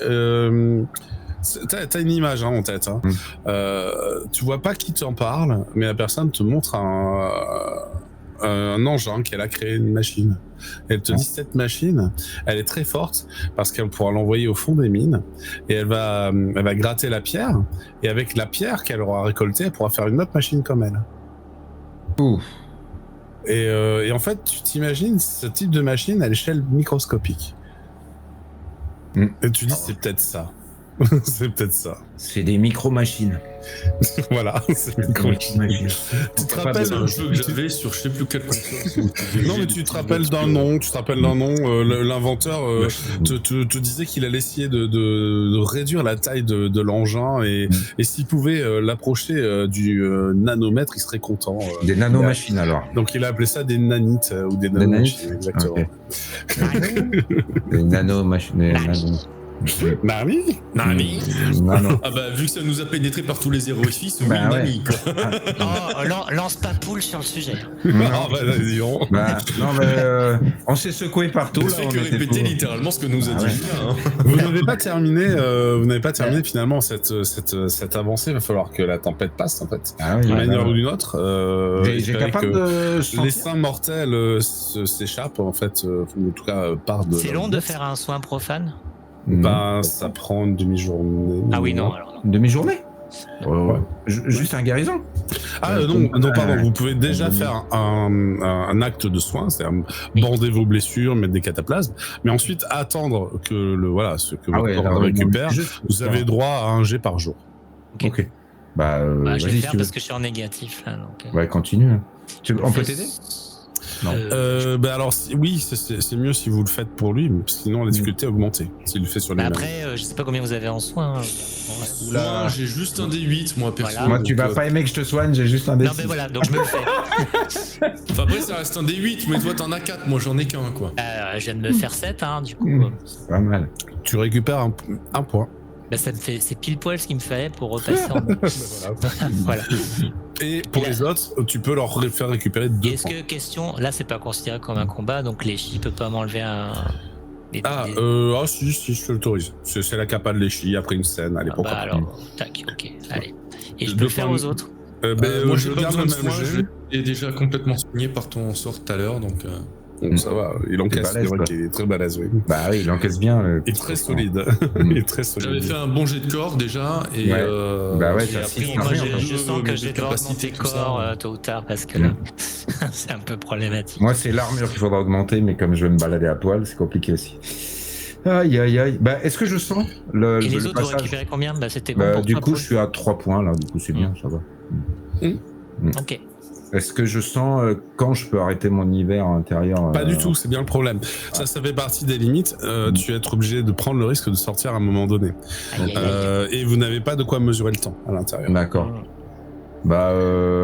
T'as une image en tête. Tu vois pas qui t'en parle, mais la personne te montre un engin qu'elle a créé, une machine. Elle te dit cette machine, elle est très forte parce qu'elle pourra l'envoyer au fond des mines et elle va gratter la pierre et avec la pierre qu'elle aura récoltée, elle pourra faire une autre machine comme elle. Ouf. Et en fait, tu t'imagines ce type de machine à l'échelle microscopique. Et tu dis c'est peut-être ça. C'est peut-être ça. C'est des micro-machines. Voilà, c'est une Micro-machines. Tu te C'est rappelles un jeu que j'avais sur je sais plus quelle console. Non, mais tu te rappelles d'un nom, l'inventeur te disait qu'il allait essayer de réduire la taille de l'engin et s'il pouvait l'approcher du nanomètre, il serait content. Des nanomachines alors. Donc il a appelé ça des nanites ou des nanomachines, exactement. Ok. Des nanomachines. Des Nani Nano. Ah bah vu que ça nous a pénétré par tous les orifices, oui, Bah ouais. Nani, quoi. Oh, lance pas poule sur le sujet. Ah bah dis donc. Bah, non mais on s'est secoué partout. On Là, fait on que était répéter tous- littéralement ce que nous a dit ouais. Julien, hein. Vous n'avez pas terminé, finalement cette avancée. Il va falloir que la tempête passe en fait. Ah oui, D'une ouais, manière ouais. ou d'une autre. J'ai espérer capable que de sentir. les saints mortels s'échappent en fait, ou en tout cas partent de. C'est leur long de nest. faire un soin profane. Ben, ça prend une demi-journée. Ah oui, non, alors non. Une demi-journée. Juste un guérison. Ah non, pardon, vous pouvez déjà faire un acte de soin, c'est-à-dire bander vos blessures, mettre des cataplasmes, mais ensuite attendre que ce que votre corps récupère, vous avez droit à un jet par jour. Ok. Bah, Bah, je vais vas-y le si faire tu veux. parce que je suis en négatif là. Donc, Ouais, continue. On peut t'aider? Non. Ben alors, oui, c'est mieux si vous le faites pour lui, mais sinon la difficulté a augmenté s'il le fait sur mais lui-même. après, je sais pas combien vous avez en soins. Hein. Moi, j'ai juste un D8, moi, perso. Voilà. Moi, tu vas donc, pas aimer que je te soigne, j'ai juste un Non, D6. mais voilà, donc je me le fais. Enfin, après, ça reste un D8, mais toi, t'en as 4, moi, j'en ai qu'un, quoi. Je viens de me faire 7, hein, du coup. C'est pas mal. Tu récupères un point. Bah, ça me fait, c'est pile poil ce qu'il me fallait pour repasser en mode. Voilà. Et pour les autres, tu peux leur faire récupérer 2 Et est-ce points. que, question, là c'est pas considéré comme un combat, donc les chi peut pas m'enlever un. Si, je te l'autorise. C'est la capa de l'échi après une scène, allez, Ah pourquoi bah pas. alors, tac, ok, allez. Et je peux Deux le faire points. aux autres. Moi, je j'ai pas garde besoin le de même soin, jet. je l'ai déjà complètement soigné par ton sort tout à l'heure, donc... Donc ça va, il encaisse, balèze, c'est vrai quoi. qu'il est très balèze, oui. Bah oui, il encaisse bien. Il est très solide. Mm. Il est très solide. J'avais fait un bon jet de corps, déjà, et... Ouais. Bah ouais, j'ai ça appris six, en Moi rien, faisant je le jeu, sens que mes je vais devoir capacités, augmenter tout ça. corps tôt ou tard parce que là, c'est un peu problématique. Moi, c'est l'armure qu'il faudra augmenter, mais comme je vais me balader à poil, c'est compliqué aussi. Aïe, aïe, aïe. Bah, est-ce que je sens le Et les le autres, vous passage récupérez combien? Bah c'était bon Bah, pour du toi, coup, Paul. je suis à 3 points, là. Du coup, c'est bien, ça va. Ok. Est-ce que je sens quand je peux arrêter mon hiver intérieur Pas du tout, c'est bien le problème. Ça fait partie des limites. Tu vas être obligé de prendre le risque de sortir à un moment donné. Aïe, aïe, aïe. Et vous n'avez pas de quoi mesurer le temps à l'intérieur. D'accord. Bah,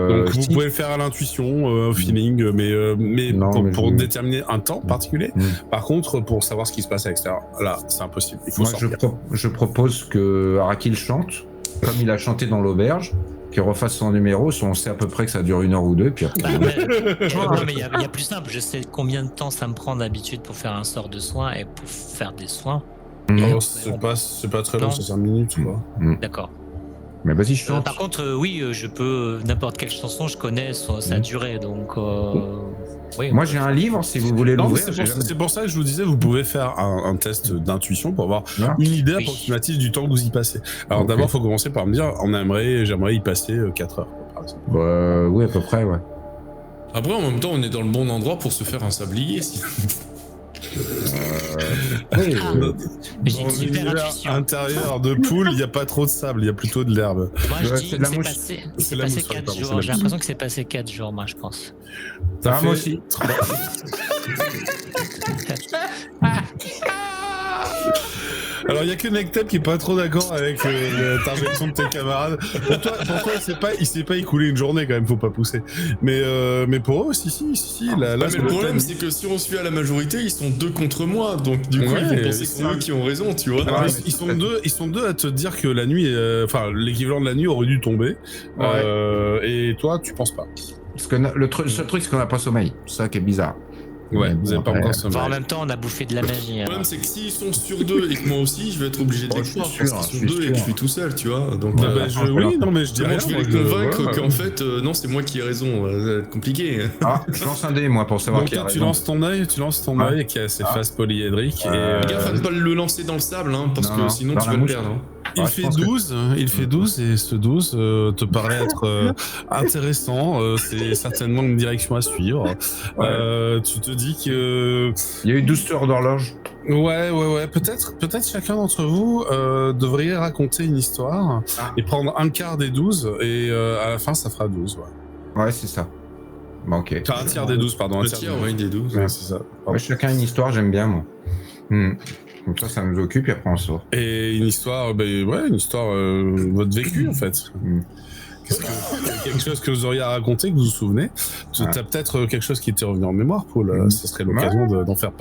Donc vous si. pouvez le faire à l'intuition, au feeling, mais Non, mais pour je- déterminer un temps particulier. Mm. Par contre, pour savoir ce qui se passe à l'extérieur, là, c'est impossible. Il faut Moi, sortir. je propose que Arakil chante, comme il a chanté dans l'auberge, qu'il refasse son numéro, si on sait à peu près que ça dure 1 heure ou 2, puis après... Bah, non, mais il y a plus simple. Je sais combien de temps ça me prend d'habitude pour faire un sort de soin et pour faire des soins. Oh, c'est pas très long, Non. c'est 5 minutes, quoi. D'accord. Mais vas-y, chante. Par contre, oui, je peux n'importe quelle chanson, je connais sa durée, donc oui. Moi, j'ai un livre, si vous voulez Non, mais l'ouvrir. c'est pour ça que je vous disais, vous pouvez faire un test d'intuition pour avoir Ah. une idée Oui. approximative du temps que vous y passez. Alors Ok. d'abord, il faut commencer par me dire, j'aimerais y passer 4 heures, quoi, par exemple. Oui, à peu près, ouais. Après, en même temps, on est dans le bon endroit pour se faire un sablier, si... Oui, J'ai une Dans super l'univers intuition. intérieur de poule, il n'y a pas trop de sable, il y a plutôt de l'herbe. Moi, je Ouais, dis c'est de que la c'est mouche. passé, C'est c'est la passé mouche, 4 pardon, c'est jours. la J'ai mouche. l'impression que c'est passé 4 jours, moi, je pense. Ça moi fait- aussi. Alors il y a que Nectep qui est pas trop d'accord avec l'intervention de tes camarades. Pour toi, il s'est pas écoulé une journée quand même, faut pas pousser. Mais pour eux, si, là, Ouais, c'est mais le problème, thème. c'est que si on se fie à la majorité, ils sont 2 contre moi, donc du coup, Ouais, ils vont penser que c'est c'est ça. eux qui ont raison, tu vois. Alors, Ouais, ils sont deux à te dire que la nuit, l'équivalent de la nuit aurait dû tomber. Et toi, tu penses pas. Parce que seul truc, c'est qu'on n'a pas sommeil. C'est ça qui est bizarre. Ouais, Mais vous bon, avez pas après, encore sommeil. Enfin, en même temps, on a bouffé de la magie. Le alors. problème, c'est que s'ils sont sur 2 et que moi aussi, je vais être obligé de Oh, les je suis croire sûr, parce qu'ils je sont suis 2 et que je sûr. suis tout seul, tu vois. Donc, Ah bah, oui, non, mais je dis comment rien. je vais moi, les convaincre voilà. qu'en fait, non, c'est moi qui ai raison, ça va être compliqué. Ah, je lance un dé, moi, pour savoir Donc qui a toi, tu raison. lances ton œil, Ouais. qui a ses faces polyédriques. Euh, et, Fais gaffe à ne pas le lancer dans le sable, hein, parce Non, que non, sinon dans tu la vas le mouche. perdre. Hein. Il fait 12, il fait 12 et ce 12 te paraît être intéressant. C'est certainement une direction à suivre. Tu te dis que... Il y a eu 12 heures d'horloge. Ouais. Peut-être chacun d'entre vous devriez raconter une histoire et prendre un quart des 12 et à la fin ça fera 12. Ouais, c'est ça. Bon, ok. Enfin, un tiers des 12, pardon. Un tiers, oui, des 12. Ouais, c'est ça. Ouais, chacun une histoire, j'aime bien, moi. Donc ça nous occupe et après on sort. Et une histoire, votre vécu en fait. Quelque chose que vous auriez à raconter, que vous vous souvenez. Tu as peut-être quelque chose qui t'est revenu en mémoire, Paul. Ce serait l'occasion d'en faire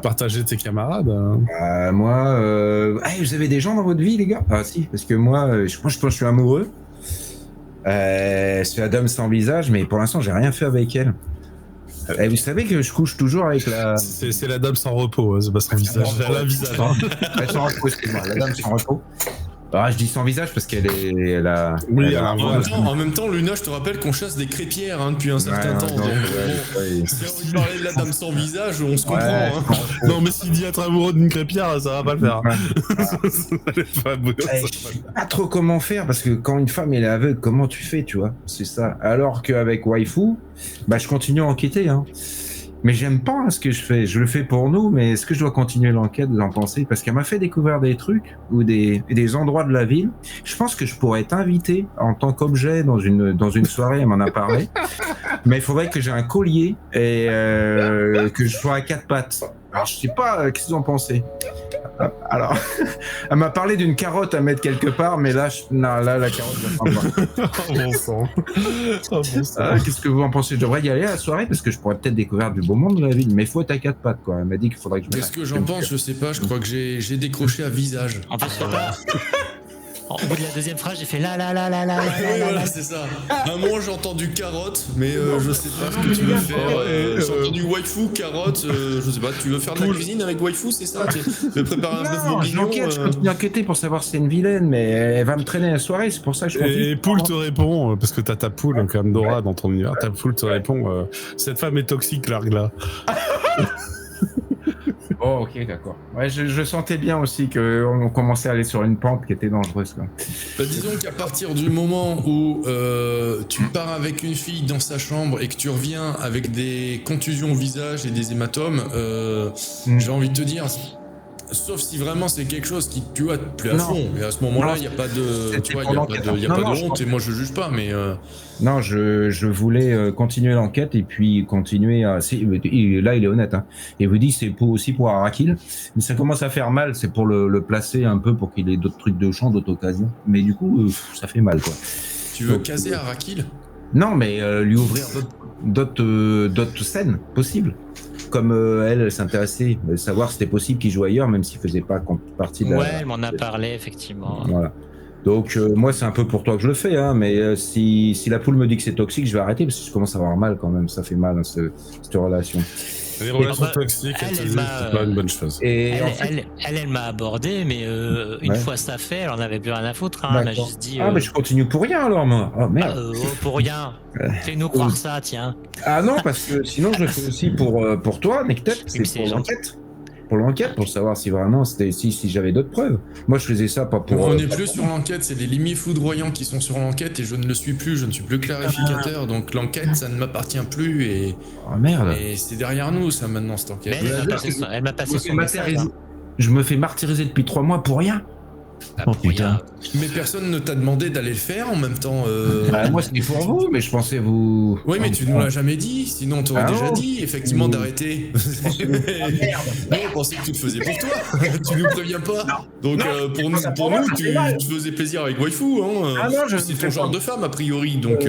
partager tes camarades. Moi, vous avez des gens dans votre vie, les gars? Ah si, parce que moi, je pense que je suis amoureux. C'est la dame sans visage, mais pour l'instant, j'ai rien fait avec elle. Et vous savez que je couche toujours avec la... C'est la dame sans repos, c'est pas sans visage. Elle a un visage. Sans repos, excuse-moi, la dame sans repos. Alors, je dis sans visage parce qu'elle est... En même temps, Luna, je te rappelle qu'on chasse des crêpières depuis un certain temps. Donc, si on parlait de la dame sans visage, on se comprend. Non, mais s'il dit être amoureux d'une crêpière, ça va pas le faire. Je sais pas trop comment faire parce que quand une femme elle est aveugle, comment tu fais, tu vois? C'est ça. Alors qu'avec waifu, je continue à enquêter. Mais j'aime pas ce que je fais. Je le fais pour nous, mais est-ce que je dois continuer l'enquête, vous en pensez? Parce qu'elle m'a fait découvrir des trucs ou des endroits de la ville. Je pense que je pourrais être invité en tant qu'objet dans une soirée, elle m'en a parlé. Mais il faudrait que j'ai un collier et que je sois à 4 pattes. Alors je sais pas, qu'est-ce que vous en pensez? Alors, elle m'a parlé d'une carotte à mettre quelque part, mais là, la carotte, je ne prends pas. Bon sang. Qu'est-ce que vous en pensez? Je devrais y aller à la soirée parce que je pourrais peut-être découvrir du beau monde de la ville, mais il faut être à 4 pattes, quoi. Elle m'a dit qu'il faudrait que je... Qu'est-ce que j'en pense? Je sais pas, je crois que j'ai décroché à visage. En fait, je sais pas. Au bout de la deuxième phrase, j'ai fait là. Oui, voilà, c'est ça. À un moment, j'ai entendu carotte, mais je sais pas ce que tu veux faire. J'ai entendu waifu, carotte, je sais pas, tu veux faire de la cuisine avec waifu, c'est ça? Tu veux préparer un bœuf bourguignon? Je continue d'enquêter pour savoir si c'est une vilaine, mais elle va me traîner à la soirée, c'est pour ça que je continue. Et Poule te répond, parce que t'as ta poule, comme Dora dans ton univers, ta poule te répond, cette femme est toxique, Largla. Oh, ok, d'accord. Ouais, je sentais bien aussi qu'on commençait à aller sur une pente qui était dangereuse, quoi. Disons qu'à partir du moment où tu pars avec une fille dans sa chambre et que tu reviens avec des contusions au visage et des hématomes, j'ai envie de te dire, sauf si vraiment c'est quelque chose qui, tu vois, te plaît à fond. Et à ce moment-là, il n'y a pas de, tu vois, il y a pas de honte et moi je juge pas, mais... Non, je voulais continuer l'enquête et puis continuer à... Là, il est honnête. Il vous dit c'est aussi pour Arakil, mais ça commence à faire mal. C'est pour le placer un peu pour qu'il ait d'autres trucs de champ, d'autres occasions. Mais du coup, ça fait mal, quoi. Tu veux caser Arakil? Non, mais lui ouvrir d'autres scènes possibles. Comme elle s'intéressait, savoir si c'était possible qu'il joue ailleurs, même s'il faisait pas partie de la... Ouais, elle m'en a parlé, effectivement. Voilà. Donc moi c'est un peu pour toi que je le fais, mais si la poule me dit que c'est toxique, je vais arrêter parce que je commence à avoir mal quand même, ça fait mal cette relation. Les relations toxiques, c'est pas une bonne chose. Et elle m'a abordé, mais une fois ça fait, elle en avait plus rien à foutre. Elle m'a juste dit. Ah mais je continue pour rien alors moi. Oh merde. Pour rien. Fais-nous croire ça, tiens. Ah non parce que sinon je le fais aussi pour toi, Nectet, c'est pour l'enquête. Pour l'enquête, pour savoir si vraiment c'était si j'avais d'autres preuves. Moi, je faisais ça pas pour... On n'est plus sur l'enquête, c'est les limites foudroyants qui sont sur l'enquête et je ne le suis plus, je ne suis plus clarificateur, donc l'enquête, ça ne m'appartient plus et... Oh merde. Et c'est derrière nous, ça, maintenant, cette enquête. Mais elle m'a passé son message. Je me fais martyriser depuis 3 mois pour rien. Oh putain. Mais personne ne t'a demandé d'aller le faire en même temps. Moi c'était pour vous, mais je pensais vous. Oui, mais tu nous l'as jamais dit, sinon t'aurais déjà dit effectivement d'arrêter. Nous on pensait que tu le faisais pour toi, tu nous préviens pas. Donc pour nous, tu faisais plaisir avec waifu, c'est ton genre de femme a priori, donc.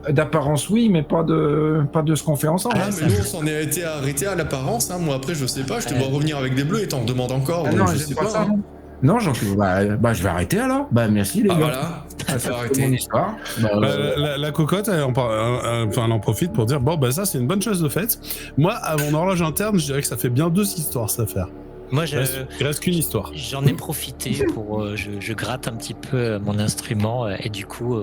D'apparence oui, mais pas de ce qu'on fait ensemble. Ah mais nous on s'en est été arrêté à l'apparence, moi après je sais pas, je te vois revenir avec des bleus et t'en demandes encore, donc je sais pas. Non, je vais arrêter alors. Merci les gars. Voilà, ça va arrêter. Mon histoire. La cocotte, elle en profite pour dire ça c'est une bonne chose de fait. Moi, à mon horloge interne, je dirais que ça fait bien 2 histoires ça à faire. Moi, il reste qu'une histoire. J'en ai profité pour, je gratte un petit peu mon instrument et du coup,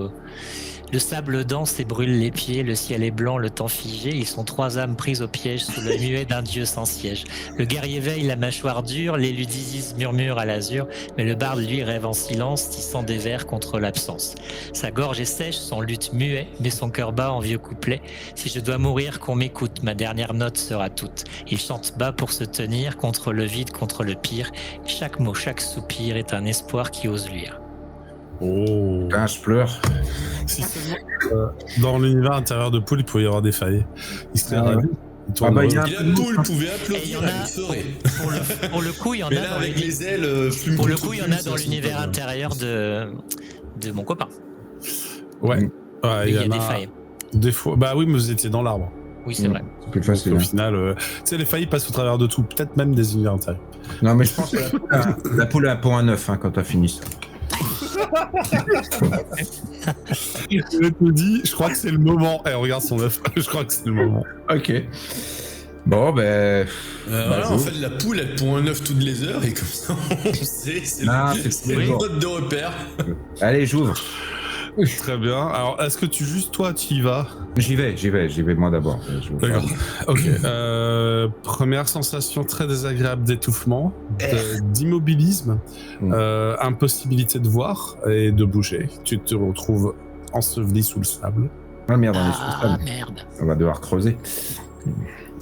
Le sable danse et brûle les pieds, le ciel est blanc, le temps figé, ils sont 3 âmes prises au piège sous le muet d'un dieu sans siège. Le guerrier veille, la mâchoire dure, l'élu d'Isis murmure à l'azur, mais le barde lui rêve en silence, tissant des vers contre l'absence. Sa gorge est sèche, son lutte muet, mais son cœur bat en vieux couplet. Si je dois mourir, qu'on m'écoute, ma dernière note sera toute. Il chante bas pour se tenir, contre le vide, contre le pire. Chaque mot, chaque soupir est un espoir qui ose luire. Oh. Putain, je pleure. Si seulement dans l'univers intérieur de Poul, il pouvait y avoir des failles. Il serait Ah ouais. ravi. Il tourne il y a- Et la poule pouvait Et il y applaudir en à a- l'effeurer. Pour le coup, il y en Mais a là, dans avec l'univers- les ailes, plume Pour le contre coup, il y en plume, a dans ça, l'univers c'est pas intérieur de mon copain. Ouais. Mm. Ouais, Il y a en des failles. Des fois. Bah oui, mais vous étiez dans l'arbre. Oui, c'est vrai. C'est plus Donc, facile. au hein. final, tu sais, les failles passent au travers de tout, peut-être même des univers intérieurs. Non, mais je pense que la poule a pour un 9 quand t'as fini ça. Je te dis, je crois que c'est le moment. Eh, regarde son œuf. Je crois que c'est le moment. Ok. Bon, ben. Voilà, Bah, en je- fait, la poule, elle pond un œuf toutes les heures et comme ça, on sait, c'est Non, c'est c'est le bon. mode de repère. Allez, j'ouvre. Très bien. Alors, est-ce que juste toi, tu y vas? J'y vais moi d'abord. Je vais D'accord. faire- Ok. Première sensation très désagréable d'étouffement, d'immobilisme, Mm. impossibilité de voir et de bouger. Tu te retrouves enseveli sous le sable. Ah merde, on est sur le Ah, sable. merde. On va devoir creuser.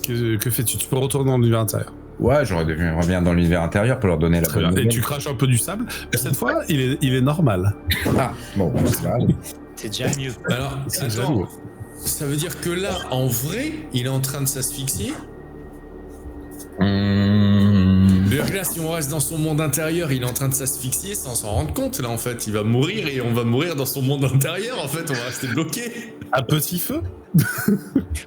Que fais-tu? Tu peux retourner dans l'univers intérieur. Ouais, je reviens dans l'univers intérieur pour leur donner la Très bonne bien. Et nouvelle. tu craches un peu du sable, mais cette fois, il est normal. Ah, bon, ça va. C'est déjà mieux. Alors, C'est attends, jaloux. ça veut dire que là, en vrai, il est en train de s'asphyxier. C'est-à-dire que là, si on reste dans son monde intérieur, il est en train de s'asphyxier sans s'en rendre compte. Là, en fait, il va mourir et on va mourir dans son monde intérieur. En fait, on va rester bloqué. À petit feu?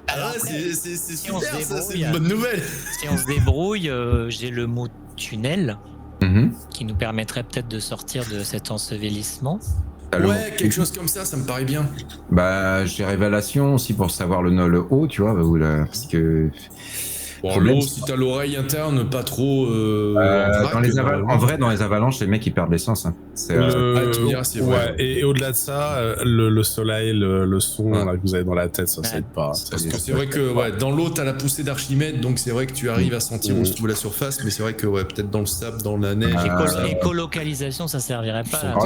Ah, après, c'est on se super, ça, c'est débrouille, une bonne nouvelle. Si on se débrouille, j'ai le mot tunnel Mhm. qui nous permettrait peut-être de sortir de cet ensevelissement. Allô. Ouais, quelque chose comme ça me paraît bien. Bah, j'ai révélation aussi pour savoir le haut, tu vois, parce que Bon, Problème, l'eau, c'est si t'as l'oreille interne, pas trop. dans les en vrai, dans les avalanches, les mecs ils perdent l'essence. Hein. C'est, Ah, tu me diras, c'est vrai. Ouais, et au-delà de ça, le soleil, le son Ouais. là, que vous avez dans la tête, ça Ouais. aide pas. Parce que c'est vrai que ouais, dans l'eau, t'as la poussée d'Archimède, donc c'est vrai que tu arrives à sentir où se trouve la surface, mais c'est vrai que ouais, peut-être dans le sable, dans la neige. Écolocalisation, ça servirait pas.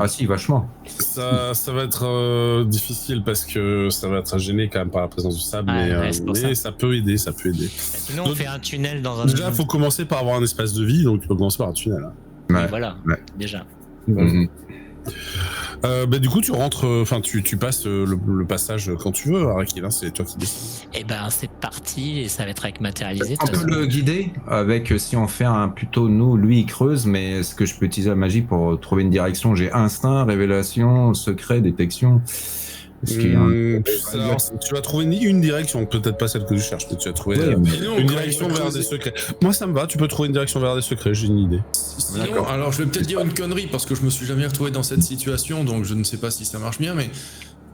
si, vachement. Ça va être difficile parce que ça va être gêné quand même par la présence du sable, Ouais, mais, ouais, c'est pour mais ça peut aider, ça peut aider. Sinon, on fait un tunnel dans un. Déjà, il faut commencer par avoir un espace de vie, donc tu peux commencer par un tunnel. Hein. Oui, Ouais. voilà, Ouais. déjà. Mhm. Du coup, tu rentres, enfin, tu passes le passage quand tu veux, Arakil, hein, c'est toi qui décides. Et ben, c'est parti et ça va être avec matérialisé. de On toute peut façon. le guider avec, si on fait un plutôt nous, lui il creuse, mais est-ce que je peux utiliser la magie pour trouver une direction? J'ai instinct, révélation, secret, détection. Est-ce qu'il y a un- Alors, tu vas trouver une direction, peut-être pas celle que tu cherches, mais tu vas trouver Ouais, mais- Sinon, une quand direction il va vers creuser- des secrets. Moi, ça me va, tu peux trouver une direction vers des secrets, j'ai une idée. Sinon, D'accord. alors je vais peut-être dire une connerie parce que je me suis jamais retrouvé dans cette situation, donc je ne sais pas si ça marche bien, mais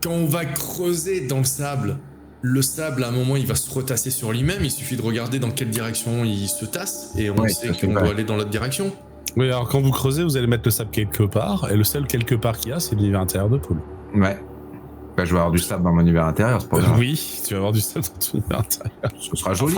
quand on va creuser dans le sable à un moment il va se retasser sur lui-même, il suffit de regarder dans quelle direction il se tasse et on Ouais, sait ça fait qu'on pas. doit aller dans l'autre direction. Oui, alors quand vous creusez, vous allez mettre le sable quelque part, et le seul quelque part qu'il y a, c'est l'univers intérieur de Paul. Ouais. Bah, je vais avoir du sable dans mon univers intérieur, c'est pas grave. Oui, tu vas avoir du sable dans ton univers intérieur. Ce sera joli.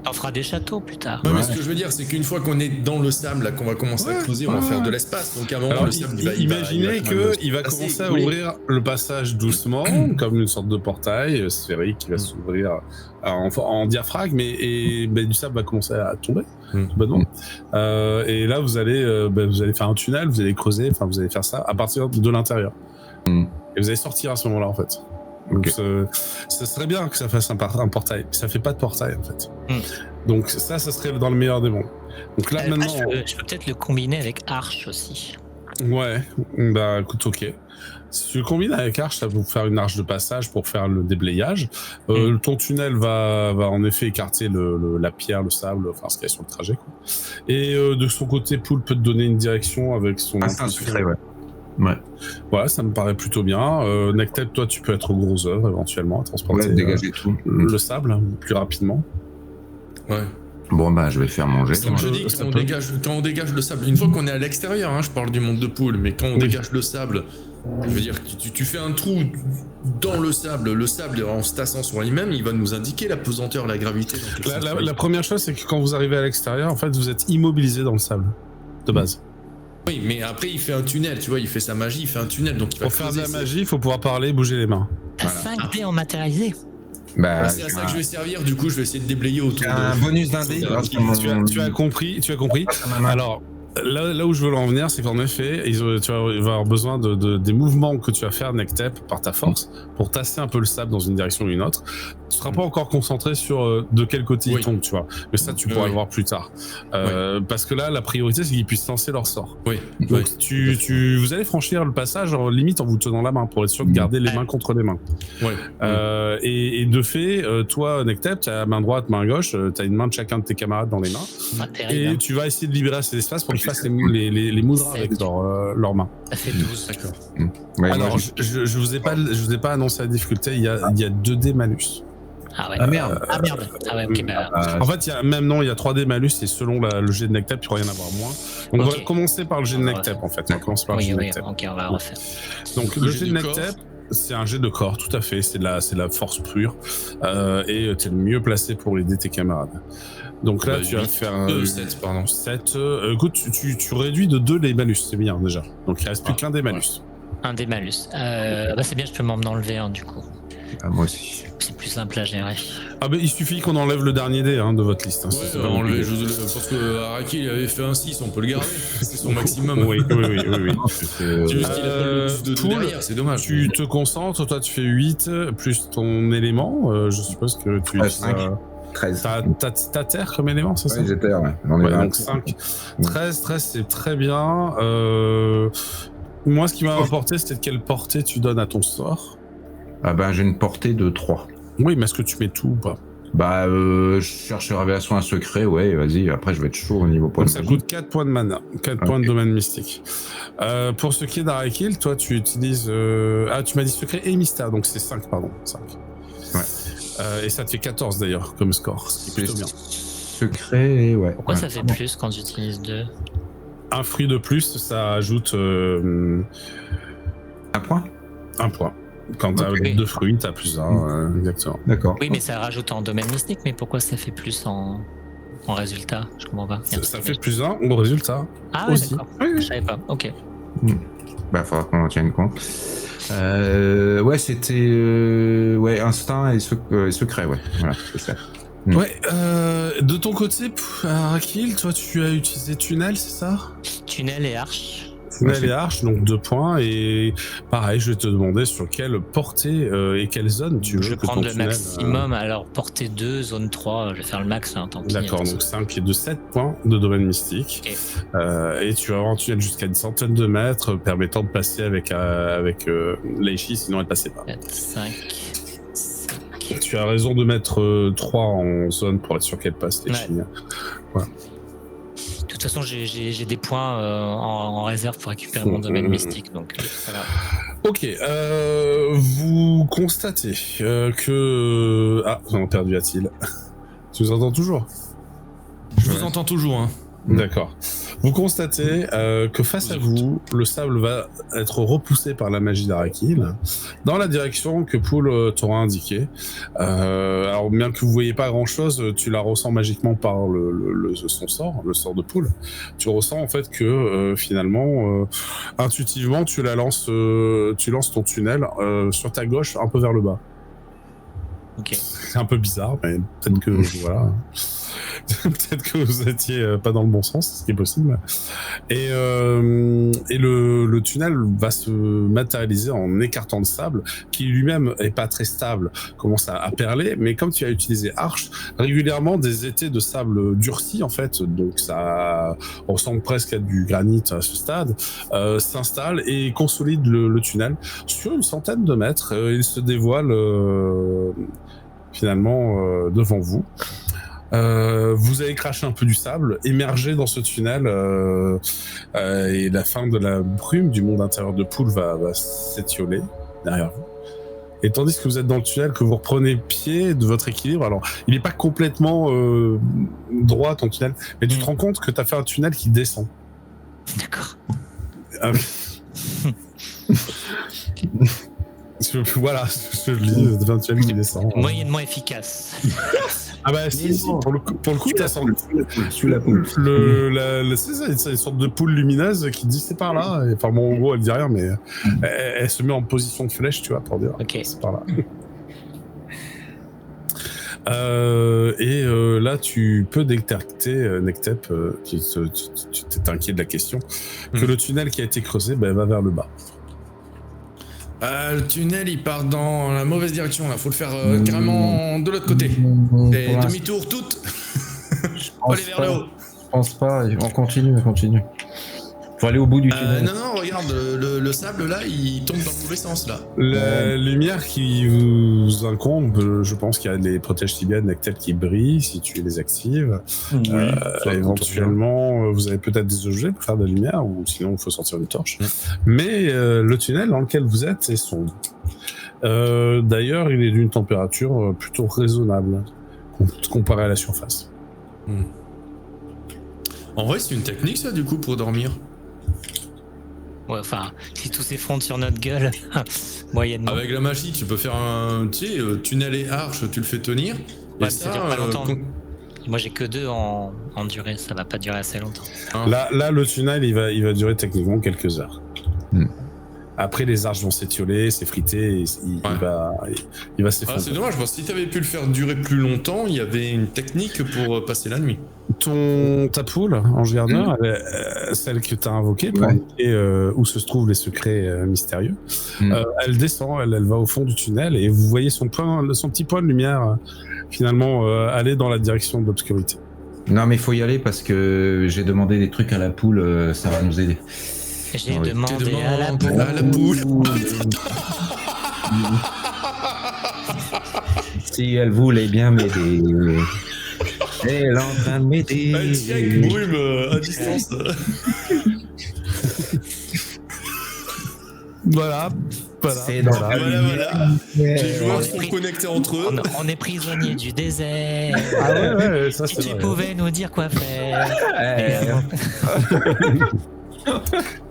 On fera des châteaux plus tard. Ouais, mais Ouais. ce que je veux dire, c'est qu'une fois qu'on est dans le sable, là, qu'on va commencer à creuser, on va faire de l'espace. Donc à un moment, Alors, le sable, imaginez qu'il va passer, commencer à oui. ouvrir le passage doucement, comme une sorte de portail sphérique qui va s'ouvrir en diaphragme, et du sable va commencer à tomber, tout bêtement. Et là, vous allez faire un tunnel, vous allez creuser, enfin, vous allez faire ça à partir de l'intérieur. Mm. Et vous allez sortir à ce moment-là, en fait. Donc, ça serait bien que ça fasse un portail, mais ça fait pas de portail, en fait. Donc, ça serait dans le meilleur des mondes. Donc là, maintenant... Je peux peut-être le combiner avec Arche aussi. Ouais, bah écoute, ok. Si tu le combines avec Arche, ça va vous faire une arche de passage pour faire le déblayage. Ton tunnel va en effet écarter la pierre, le sable, enfin ce qu'il y a sur le trajet, quoi. Et de son côté, Poul peut te donner une direction avec son Ah, c'est un intuition. secret, ouais. Ouais. Voilà, ça me paraît plutôt bien. Nectep, toi, tu peux être au gros œuvre éventuellement, à transporter Ouais, dégager tout. le sable plus rapidement. Ouais. Bon, bah, je vais faire mon jet. Comme je dis, quand on dégage le sable, une fois qu'on est à l'extérieur, hein, je parle du monde de Poule, mais quand on dégage le sable Je veux dire, tu fais un trou dans le sable en se tassant sur lui-même, il va nous indiquer la pesanteur, la gravité. La première chose, c'est que quand vous arrivez à l'extérieur, en fait, vous êtes immobilisé dans le sable, de base. Oui, mais après, il fait un tunnel, tu vois, il fait sa magie, il fait un tunnel, donc il va Pour faire de la magie, il faut pouvoir parler, bouger les mains. T'as 5 dés en matérialisé. Bah, c'est à ça que je vais servir, du coup, je vais essayer de déblayer autour un de... bonus d'un dé. Tu as compris. Alors, là où je veux en venir, c'est qu'en effet, tu vas avoir besoin des mouvements que tu vas faire, Nectep, par ta force, pour tasser un peu le sable dans une direction ou une autre. Tu seras pas encore concentré sur de quel côté il tombe, tu vois. Mais ça, tu pourras le voir plus tard. Parce que là, la priorité, c'est qu'ils puissent lancer leur sort. Oui. Donc, vous allez franchir le passage, limite en vous tenant la main, pour être sûr de garder les mains contre les mains. Et de fait, toi, Nectep, tu as main droite, main gauche, tu as une main de chacun de tes camarades dans les mains. Et tu vas essayer de libérer cet espace pour qu'ils fassent les moudras avec leurs mains. Ça fait 12. D'accord. Ouais, alors, je vous ai pas annoncé la difficulté, il y a 2 dés malus. Ah ouais. Ah merde. Ah ouais, ok, bah. En fait, il y a 3D malus et selon le jet de Nectep, il pourrait y en avoir moins. Donc on va commencer par le jet de Nectep en fait. On va commencer par le jet de Nectep. Ok, on va refaire. Donc le jet de Nectep, c'est un jet de corps, tout à fait. C'est de la force pure. Et tu es le mieux placé pour aider tes camarades. Donc là, tu vas faire un 7, pardon. 7. Écoute, tu réduis de 2 les malus, c'est bien déjà. Donc il reste plus qu'un des malus. Un des malus. Bah c'est bien, je peux m'en enlever un du coup. Ah, moi aussi. C'est plus simple à gérer. Ah bah il suffit qu'on enlève le dernier dé de votre liste. Ouais, enlever, parce que Araki il avait fait un 6, on peut le garder. C'est son maximum. Oui. C'est juste qu'il a pas le plus de derrière, c'est dommage. Tu te concentres, toi tu fais 8 plus ton élément. Je suppose que tu... 13. T'as terre comme élément, c'est ça? Ouais, j'ai terre, ouais. Donc 5. 13, c'est très bien. Moi, ce qui m'a importé, c'était de quelle portée tu donnes à ton sort. Ah ben, j'ai une portée de 3. Oui, mais est-ce que tu mets tout ou pas? Bah, je cherche révélation un secret, ouais, vas-y, après je vais être chaud au niveau point de magie. Ça coûte 4 points de mana, 4 points de domaine mystique. Pour ce qui est d'Arakil, toi tu utilises... Ah, tu m'as dit secret et mystère, donc c'est 5, pardon. 5. Ouais. Et ça te fait 14 d'ailleurs, comme score, ce qui est plutôt bien. Secret, ouais. Pourquoi ça fait plus quand j'utilise 2? Un fruit de plus, ça ajoute... 1 point. 1 point. Quand t'as 2 fruits, t'as plus 1, exactement. D'accord. Oui, mais ça rajoute en domaine mystique, mais pourquoi ça fait plus en résultat? Je comprends pas. Ça fait plus 1 au résultat. Ah ouais, d'accord. Je savais pas, ok. Bah, faudra qu'on en tienne compte. Ouais, c'était... ouais, instinct et secret, ouais. Voilà, c'est ça. Ouais, de ton côté, Arakil, toi tu as utilisé tunnel, c'est ça? Tunnel et arche. Tunnel et arche, donc 2 points. Et pareil, je vais te demander sur quelle portée et quelle zone tu veux je vais que prendre ton le tunnel... maximum, alors portée 2, zone 3, je vais faire le max, hein, tant pis. D'accord, donc 5 et de 7 points de domaine mystique. Okay. Et tu vas avoir un tunnel jusqu'à une centaine de mètres, permettant de passer avec Leishi, sinon elle passait pas. 4, 5... Tu as raison de mettre 3 en zone pour être sûr qu'elle passe, Leishi. Ouais. Voilà. De toute façon, j'ai des points en réserve pour récupérer mon domaine mystique, donc voilà. Ok, vous constatez que... Ah, nous avons perdu Atil. Tu nous entends toujours? Je vous entends toujours, hein. D'accord. Vous constatez que face à vous, le sable va être repoussé par la magie d'Arakil dans la direction que Poul t'aura indiquée. Alors bien que vous voyez pas grand chose, tu la ressens magiquement par son sort, le sort de Poul. Tu ressens en fait que finalement, intuitivement, tu lances ton tunnel sur ta gauche, un peu vers le bas. Ok. C'est un peu bizarre, mais peut-être que voilà. Peut-être que vous étiez pas dans le bon sens, ce qui est possible. Et le tunnel va se matérialiser en écartant le sable, qui lui-même est pas très stable, commence à perler, mais comme tu as utilisé Arche, régulièrement des étais de sable durci en fait, donc ça ressemble presque à du granit à ce stade, s'installe et consolide le tunnel. Sur une centaine de mètres, il se dévoile finalement devant vous. Vous avez craché un peu du sable, émergé dans ce tunnel, et la fin de la brume du monde intérieur de Poul va s'étioler derrière vous. Et tandis que vous êtes dans le tunnel, que vous reprenez pied de votre équilibre, alors il n'est pas complètement droit ton tunnel, mais tu te rends compte que tu as fait un tunnel qui descend. D'accord. Voilà, je le dis, éventuellement qui descend. Moyennement efficace. Ah bah si, pour le coup, t'as senti Suis la poule. c'est ça, c'est une sorte de poule lumineuse qui dit c'est par là. Et, enfin bon, en gros, elle dit rien, mais elle se met en position de flèche, tu vois, pour dire c'est par là. Là, tu peux détecter, Nectep, tu t'es inquiet de la question, que le tunnel qui a été creusé va vers le bas. Le tunnel, il part dans la mauvaise direction, là. Faut le faire carrément de l'autre côté. Et demi-tour, toutes. Faut aller vers le haut. Je pense pas, on continue. Faut aller au bout du tunnel. Non, regarde, le sable, là, il tombe dans le mauvais sens, là. La lumière qui vous incombe, je pense qu'il y a les protèges tibia de Nectep qui brillent si tu les actives. Éventuellement, vous avez peut-être des objets pour faire de la lumière, ou sinon il faut sortir une torche. Mais le tunnel dans lequel vous êtes est sombre. D'ailleurs, il est d'une température plutôt raisonnable comparé à la surface. En vrai, c'est une technique, ça, du coup, pour dormir. Ouais, enfin, si tout s'effondre sur notre gueule, moyennement. Avec la magie, tu peux faire un tunnel et arche, tu le fais tenir. Ouais, ça dure pas longtemps. Moi, j'ai que 2 en durée, ça va pas durer assez longtemps. Là, le tunnel, il va durer techniquement quelques heures. Après, les arches vont s'étioler, s'effriter, il va s'effondrer. C'est dommage, parce que si t'avais pu le faire durer plus longtemps, il y avait une technique pour passer la nuit. Ta poule, Ange Gardeur, celle que tu as invoquée pour indiquer où se trouvent les secrets mystérieux, elle descend, elle va au fond du tunnel et vous voyez son petit point de lumière finalement aller dans la direction de l'obscurité. Non, mais il faut y aller parce que j'ai demandé des trucs à la poule, ça va nous aider. J'ai demandé à la poule. Si elle voulait bien m'aider. Elle est en train de m'aider. Check brume à distance. Voilà. C'est dans la voilà. Les joueurs sont connectés entre eux. On est prisonniers du désert. Ah ouais, ça c'est Si tu pouvais nous dire quoi faire.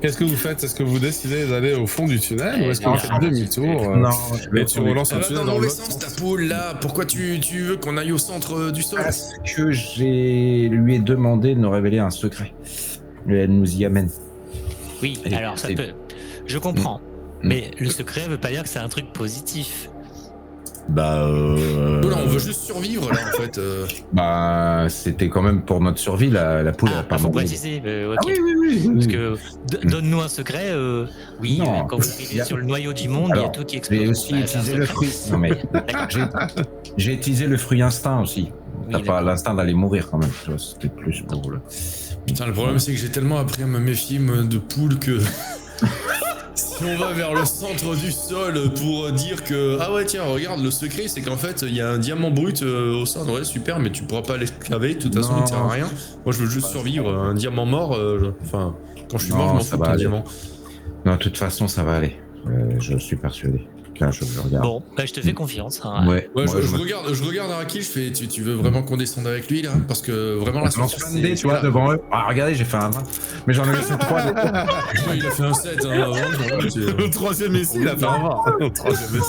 Qu'est-ce que vous faites? Est-ce que vous décidez d'aller au fond du tunnel ou est-ce que vous faites demi-tour Non, et tu relances un tunnel dans le l'autre sens ta poule là? Pourquoi tu veux qu'on aille au centre du sol? Parce que lui ai demandé de nous révéler un secret. Et elle nous y amène. Oui, alors ça peut. Je comprends. Mais le secret veut pas dire que c'est un truc positif. Là, on veut juste survivre là en fait. C'était quand même pour notre survie, la poule a pas faut mangé. préciser. Okay. Ah oui. Parce que donne-nous un secret. Oui, non, quand vous arrivez sur le noyau du monde, il y a tout qui explose. J'ai aussi utilisé le fruit. Non mais j'ai utilisé le fruit instinct aussi. T'as pas l'instinct d'aller mourir quand même. C'était plus pour le. Putain, le problème c'est que j'ai tellement appris à me méfier de poules que. Si on va vers le centre du sol pour dire que ah ouais tiens regarde le secret c'est qu'en fait il y a un diamant brut au centre, ouais super mais tu pourras pas l'excaver de toute façon il ne sert à rien. Moi je veux juste survivre, un diamant mort enfin quand je suis mort je m'en fous de ton diamant. Non de toute façon ça va aller, je suis persuadé. Là, je regarde. Bon, je te fais confiance. Hein. Ouais, je regarde Araki, je fais tu veux vraiment qu'on descende avec lui là? Parce que vraiment la situation c'est tu vois devant eux. Ah regardez j'ai fait un 20. Mais j'en ai laissé 3. Il a fait un 7 hein, avant, le troisième essai il a fait un 20. Le troisième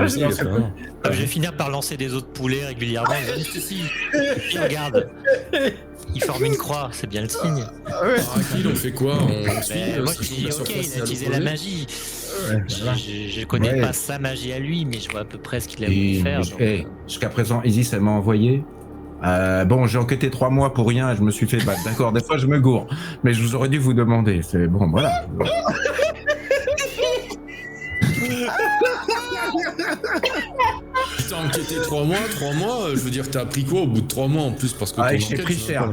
essai il a fait un 20. Je vais finir par lancer des autres poulets régulièrement. Et regarde. Il forme une croix, c'est bien le signe. Araki, on fait quoi? Moi je dis ok, il a utilisé la magie. Je connais pas sa magie à lui, mais je vois à peu près ce qu'il a voulu faire. Jusqu'à présent, Isis, elle m'a envoyé. Bon, j'ai enquêté 3 mois pour rien, je me suis fait battre. D'accord, des fois je me gourre, mais je vous aurais dû vous demander. C'est bon, voilà. T'as enquêté 3 mois, je veux dire, t'as appris quoi au bout de 3 mois en plus parce que j'ai pris cher.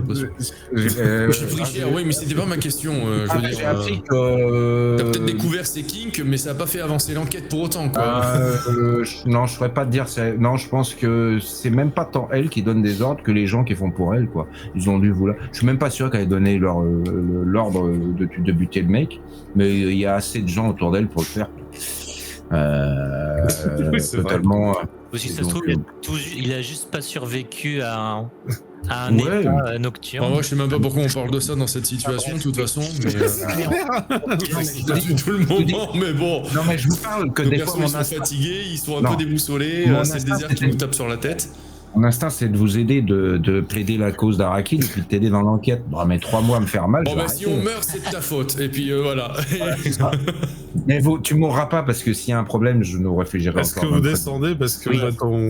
J'ai pris cher, oui, mais c'était pas ma question. Je veux dire, j'ai appris que. T'as peut-être découvert ses kinks, mais ça a pas fait avancer l'enquête pour autant, quoi. Non, je saurais pas te dire. Non, je pense que c'est même pas tant elle qui donne des ordres que les gens qui font pour elle, quoi. Ils ont dû vouloir. Je suis même pas sûr qu'elle ait donné l'ordre de buter le mec, mais il y a assez de gens autour d'elle pour le faire. Oui, totalement. Si ça se trouve, il a juste pas survécu à à un Ouais. état nocturne. Moi, je sais même pas pourquoi on parle de ça dans cette situation, de toute façon. Mais c'est pas du tout le moment, mais bon. Non, mais je vous parle que Nos des persos, fois, ils sont fatigués, ils sont un peu déboussolés, Mon c'est le instinct, désert qui c'était- nous tape sur la tête. mon instinct, c'est de vous aider, de plaider la cause d'Arakil et puis de t'aider dans l'enquête. Bon, mais 3 mois à me faire mal. Bon, je vais bah, si arrêter. on meurt, c'est de ta faute. Et puis voilà. Mais tu mourras pas parce que s'il y a un problème, je nous réfléchirai Est-ce que encore. vous notre- descendez parce que Oui.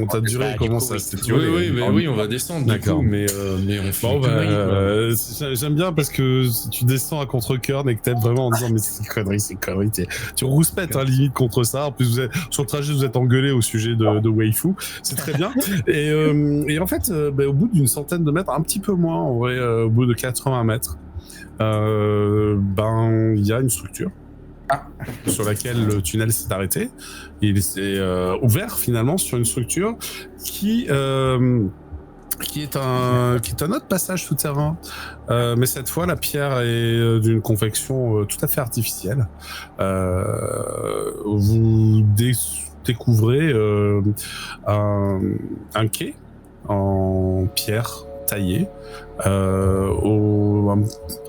ta durée du commence coup, à oui. s'étioler? Oui, on va descendre du D'accord. coup, mais on fait Bon, une connerie, j'aime bien parce que si tu descends à contre-cœur et que t'aides vraiment en disant mais c'est une connerie, tu rouspètes limite contre ça. En plus, sur le trajet, vous êtes engueulé au sujet de Waifu. C'est très bien. Et en fait, au bout d'une centaine de mètres, un petit peu moins, en vrai, au bout de 80 mètres, il y a une structure. Sur laquelle le tunnel s'est arrêté. Il s'est ouvert finalement sur une structure qui est un autre passage souterrain, mais cette fois la pierre est d'une confection tout à fait artificielle. Vous découvrez un quai en pierre taillée.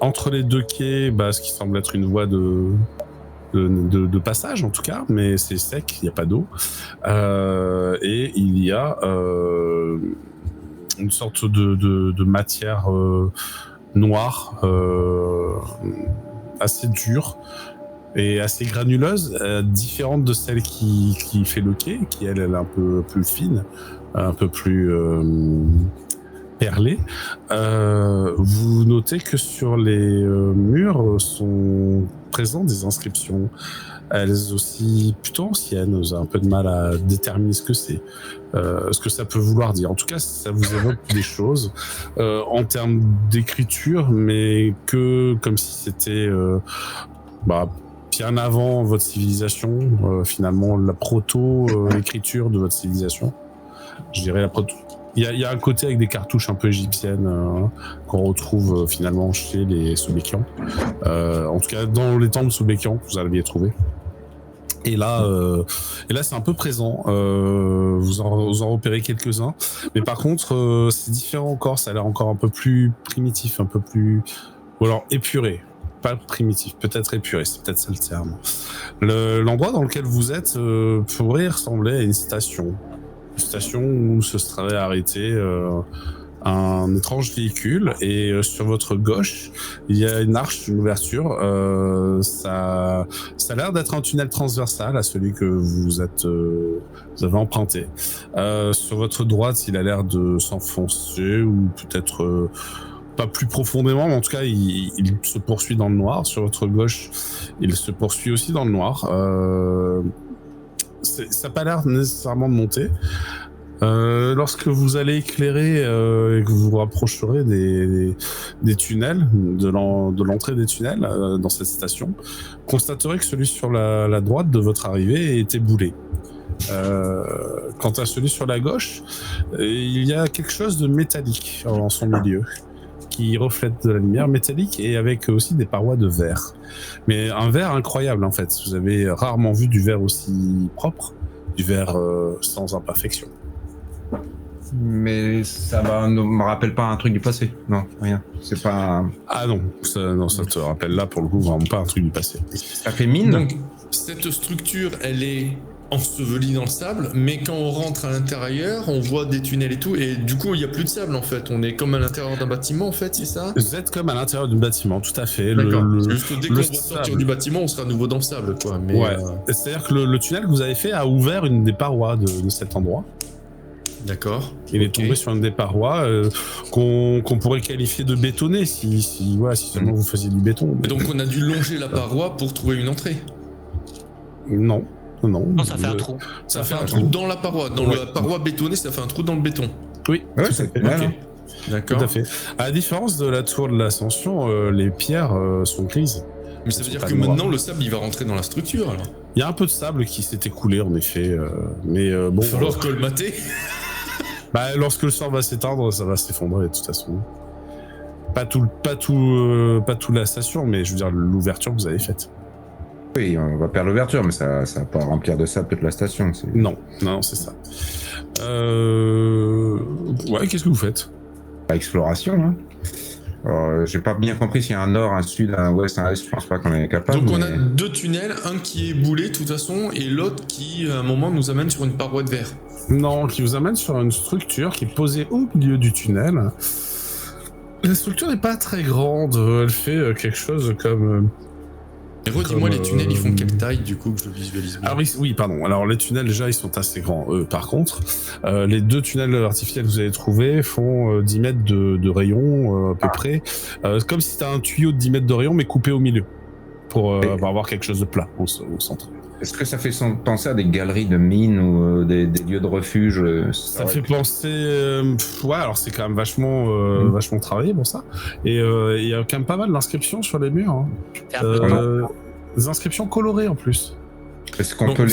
Entre les deux quais, ce qui semble être une voie de passage en tout cas, mais c'est sec, il n'y a pas d'eau. Et il y a une sorte de matière noire, assez dure et assez granuleuse, différente de celle qui fait le quai, qui elle est un peu plus fine, un peu plus perlée. Vous notez que sur les murs sont présents des inscriptions, elles aussi plutôt anciennes. Vous avez un peu de mal à déterminer ce que c'est, ce que ça peut vouloir dire. En tout cas, ça vous évoque des choses en termes d'écriture, mais que comme si c'était bien avant votre civilisation, finalement la proto-écriture de votre civilisation. Je dirais la proto. Il y a un côté avec des cartouches un peu égyptiennes qu'on retrouve finalement chez les Sobékians. En tout cas, dans les temples Sobékians, vous allez trouver. Et là, c'est un peu présent. Vous en repérez quelques-uns. Mais par contre, c'est différent encore. Ça a l'air encore un peu plus primitif, un peu plus... Ou alors épuré. Pas primitif, peut-être épuré. C'est peut-être ça le terme. L'endroit dans lequel vous êtes pourrait ressembler à une station. Une station où se serait arrêté un étrange véhicule, et sur votre gauche il y a une arche, une ouverture. Ça a l'air d'être un tunnel transversal à celui que vous avez emprunté. Sur votre droite il a l'air de s'enfoncer, ou peut-être pas plus profondément, mais en tout cas il se poursuit dans le noir. Sur votre gauche il se poursuit aussi dans le noir. Ça n'a pas l'air nécessairement de monter. Lorsque vous allez éclairer et que vous vous rapprocherez des tunnels, de l'entrée des tunnels dans cette station, constaterez que celui sur la droite de votre arrivée est éboulé. Quant à celui sur la gauche, il y a quelque chose de métallique en son milieu, qui reflète de la lumière métallique et avec aussi des parois de verre. Mais un verre incroyable en fait. Vous avez rarement vu du verre aussi propre, du verre sans imperfection. Mais ça ne me rappelle pas un truc du passé. Non, rien. C'est pas... Ah non, ça te rappelle là pour le coup vraiment pas un truc du passé. Ça fait mine. Donc, cette structure, elle est ensevelie dans le sable, mais quand on rentre à l'intérieur, on voit des tunnels et tout, et du coup, il n'y a plus de sable en fait. On est comme à l'intérieur d'un bâtiment en fait, c'est ça? Vous êtes comme à l'intérieur du bâtiment, tout à fait. D'accord. Juste que dès qu'on va sable. sortir du bâtiment, on sera à nouveau dans le sable, quoi. Mais, ouais. C'est-à-dire que le tunnel que vous avez fait a ouvert une des parois de cet endroit. D'accord. Il est tombé sur une des parois qu'on pourrait qualifier de bétonné si seulement vous faisiez du béton. Et donc on a dû longer la paroi pour trouver une entrée. Non, ça fait un trou. Ça fait un trou dans la paroi. Dans la paroi bétonnée, ça fait un trou dans le béton. Oui, ouais, tout à fait. Okay. D'accord. Tout à fait. À la différence de la tour de l'Ascension, les pierres sont grises. Mais ça veut dire que maintenant le sable il va rentrer dans la structure alors. Il y a un peu de sable qui s'est écoulé en effet, mais bon. Il va falloir colmater. Lorsque le sort va s'éteindre, ça va s'effondrer de toute façon. Pas tout la station, mais je veux dire l'ouverture que vous avez faite. Oui, on va perdre l'ouverture, mais ça va pas remplir de sable toute la station. Non, c'est ça. Ouais, qu'est-ce que vous faites? Exploration, hein. Alors, j'ai pas bien compris s'il y a un nord, un sud, un ouest, un est, je pense pas qu'on est capable. Donc on a 2 tunnels, un qui est boulé de toute façon, et l'autre qui, à un moment, nous amène sur une paroi de verre. Non, qui vous amène sur une structure qui est posée au milieu du tunnel. La structure n'est pas très grande, elle fait quelque chose comme... Et redis-moi, les tunnels, ils font quelle taille, du coup, que je visualise bien? Alors oui, pardon. Alors les tunnels, déjà, ils sont assez grands. Par contre, les 2 tunnels artificiels que vous avez trouvés font 10 mètres de rayon, à peu près. Comme si c'était un tuyau de 10 mètres de rayon, mais coupé au milieu, pour avoir quelque chose de plat au centre. Est-ce que ça fait penser à des galeries de mines ou des lieux de refuge Ça fait penser... ouais, alors c'est quand même vachement travaillé pour ça. Et il y a quand même pas mal d'inscriptions sur les murs. Hein. Des inscriptions colorées en plus. Est-ce qu'on Donc, peut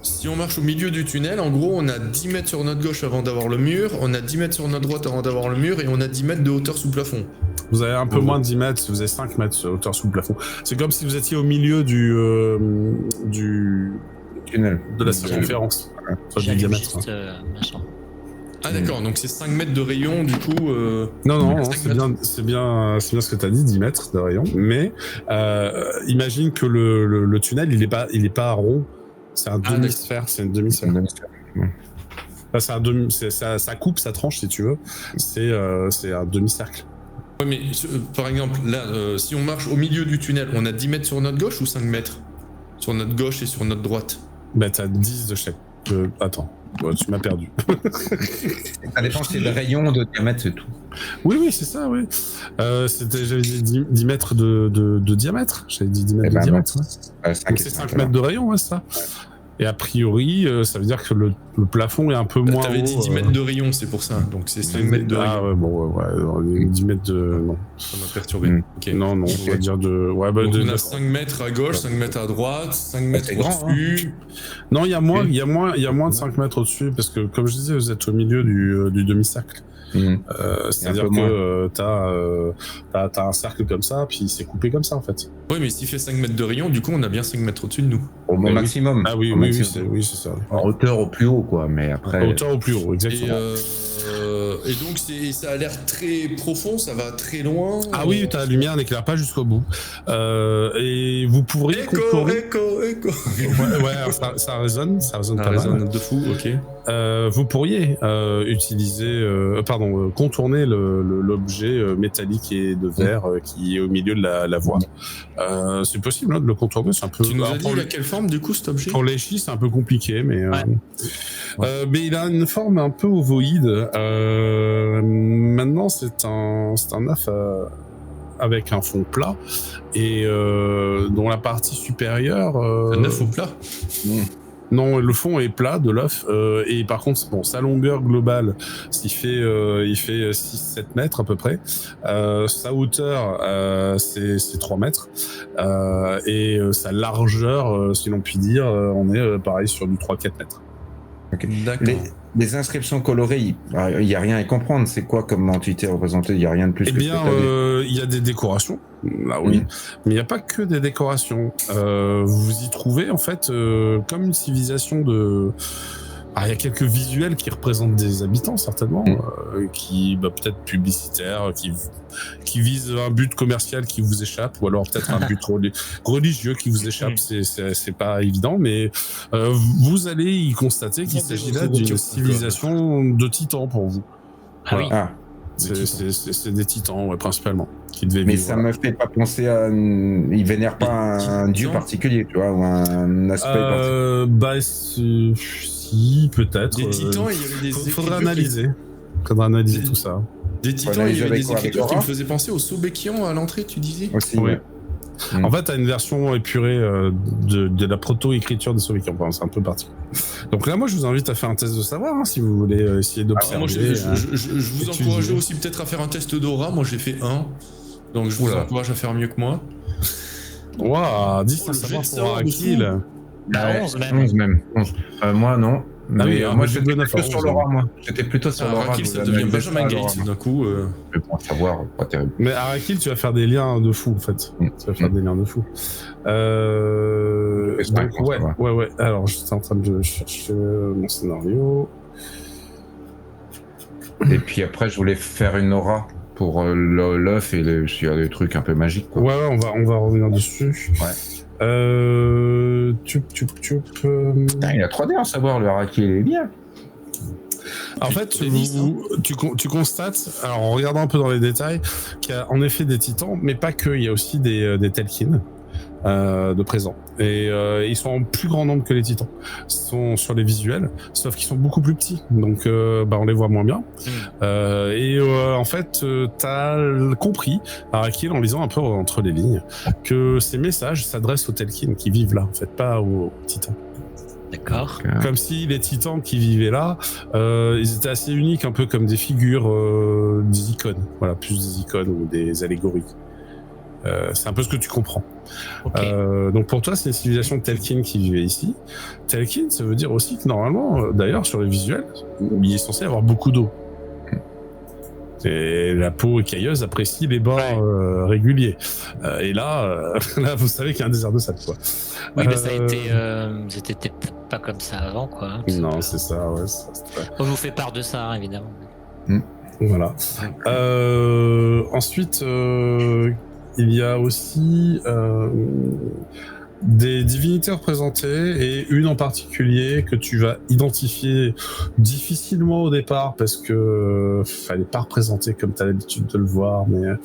si on marche au milieu du tunnel, en gros, on a 10 mètres sur notre gauche avant d'avoir le mur, on a 10 mètres sur notre droite avant d'avoir le mur, et on a 10 mètres de hauteur sous plafond. Vous avez un peu moins de 10 mètres, vous avez 5 mètres de hauteur sous le plafond. C'est comme si vous étiez au milieu du tunnel de la circonférence. Enfin, du diamètre. Ah d'accord, donc c'est 5 mètres de rayon, du coup... Non, c'est bien ce que tu as dit, 10 mètres de rayon, mais imagine que le tunnel, il est pas rond, c'est un demi-sphère, c'est une demi-sphère. Enfin, ça coupe, ça tranche, si tu veux, c'est un demi-cercle. Ouais, mais par exemple, là, si on marche au milieu du tunnel, on a 10 mètres sur notre gauche ou 5 mètres? Sur notre gauche et sur notre droite? Bah t'as 10 de chaque... Attends, tu m'as perdu. Ça dépend, c'est le rayon de diamètre, c'est tout. Oui, c'est ça, oui. J'avais dit 10 mètres de diamètre. J'avais dit 10 mètres de diamètre. Donc c'est 5 mètres de rayon, ouais, c'est ça. Et a priori, ça veut dire que le plafond est un peu moins. T'avais dit 10 mètres de rayon, c'est pour ça. Donc c'est 5 mètres de rayon. Ah ouais, bon, ouais, 10 mètres de... Non. Ça m'a perturbé. Okay. Non, on va dire de... Ouais, donc on a 5 mètres à gauche, 5 mètres à droite, 5 mètres au-dessus... Non, il y a moins de 5 mètres au-dessus, parce que, comme je disais, vous êtes au milieu du demi-cercle. C'est-à-dire que t'as un cercle comme ça, puis c'est coupé comme ça, en fait. Oui, mais s'il fait 5 mètres de rayon, du coup, on a bien 5 mètres au-dessus de nous. Au maximum. Ah oui, c'est ça. En hauteur au plus haut, quoi, mais après... En hauteur au plus haut, exactement. Et donc, ça a l'air très profond, ça va très loin. Ah oui, ta lumière n'éclaire pas jusqu'au bout. Et vous pourriez... Écho. Ouais, alors ça résonne pas mal. De fou, ok. Vous pourriez contourner l'objet métallique et de verre qui est au milieu de la voie. C'est possible de le contourner, c'est un peu... Tu nous as dit il a quelle forme du coup cet objet? Pour les chi, c'est un peu compliqué, mais mais il a une forme un peu ovoïde. Maintenant, c'est un œuf avec un fond plat et dont la partie supérieure... Un œuf au plat? Non, le fond est plat de l'œuf et par contre, bon, sa longueur globale, il fait 6-7 mètres à peu près. Sa hauteur, c'est 3 mètres et sa largeur, si l'on peut dire, on est pareil sur du 3-4 mètres. Okay. Les inscriptions colorées, il n'y a rien à y comprendre. C'est quoi comme entité représentée? Il n'y a rien de plus. Il y a des décorations. Là, oui. Mais il n'y a pas que des décorations. Vous y trouvez, en fait, comme une civilisation de... il y a quelques visuels qui représentent des habitants, certainement, qui, peut-être publicitaires, qui visent un but commercial qui vous échappe, ou alors peut-être un but religieux qui vous échappe, c'est pas évident, mais vous allez y constater qu'il s'agit là d'une civilisation de titans pour vous. Ah oui. C'est des titans, principalement. Mais ça me fait pas penser à... Ils vénèrent pas un dieu particulier, tu vois, ou un aspect particulier. Si, peut-être. Des titans, il y avait des écritures... Faudra analyser tout ça. Des titans, il y avait des écritures qui me faisaient penser au Sobékian à l'entrée, tu disais? Aussi, oui. En fait, t'as une version épurée de la proto-écriture des Sobékians. C'est un peu particulier. Donc là, moi, je vous invite à faire un test de savoir, si vous voulez essayer d'observer. Moi, je vous encourage aussi peut-être à faire un test d'aura. Moi, j'ai fait 1. Donc, je vous encourage à faire mieux que moi. Waouh, 10 à savoir pour Arakil. 11 même. 11. Moi, non. Mais moi, j'étais plutôt sur l'aura, moi. J'étais plutôt sur l'aura. Arakil, ça devient Benjamin Gates, d'un coup. Je peux savoir, pas terrible. Mais Arakil, tu vas faire des liens de fou, en fait. Tu vas faire des liens de fou. Donc, ouais. Alors, j'étais en train de chercher mon scénario. Et puis après, je voulais faire une aura pour l'œuf et s'il y a des trucs un peu magiques. Quoi. Ouais, on va revenir dessus. Ouais. Putain, il a 3D en savoir, le Araki, il est bien. En fait, tu constates, alors en regardant un peu dans les détails, qu'il y a en effet des titans, mais pas que, il y a aussi des Telkin de présents. Et ils sont en plus grand nombre que les titans. Ils sont sur les visuels, sauf qu'ils sont beaucoup plus petits, donc on les voit moins bien. En fait, t'as compris, Araki, en lisant un peu entre les lignes, que ces messages s'adressent aux Telkin qui vivent là, en fait, pas aux titans. D'accord. Comme si les titans qui vivaient là, ils étaient assez uniques, un peu comme des figures, des icônes. Voilà, plus des icônes ou des allégories. C'est un peu ce que tu comprends. Okay. Donc pour toi, c'est une civilisation Telkin qui vivait ici. Telkin, ça veut dire aussi que normalement, d'ailleurs, sur les visuels, il est censé y avoir beaucoup d'eau. Et la peau écailleuse apprécie les bains réguliers. Et là, vous savez qu'il y a un désert de sable, quoi. Oui, mais ça a été... c'était peut-être pas comme ça avant, quoi. Non, c'est ça, ouais. Je vous fais part de ça, hein, évidemment. Voilà. Ensuite, il y a aussi des divinités représentées et une en particulier que tu vas identifier difficilement au départ parce que elle n'est pas représentée comme tu as l'habitude de le voir, mais hop.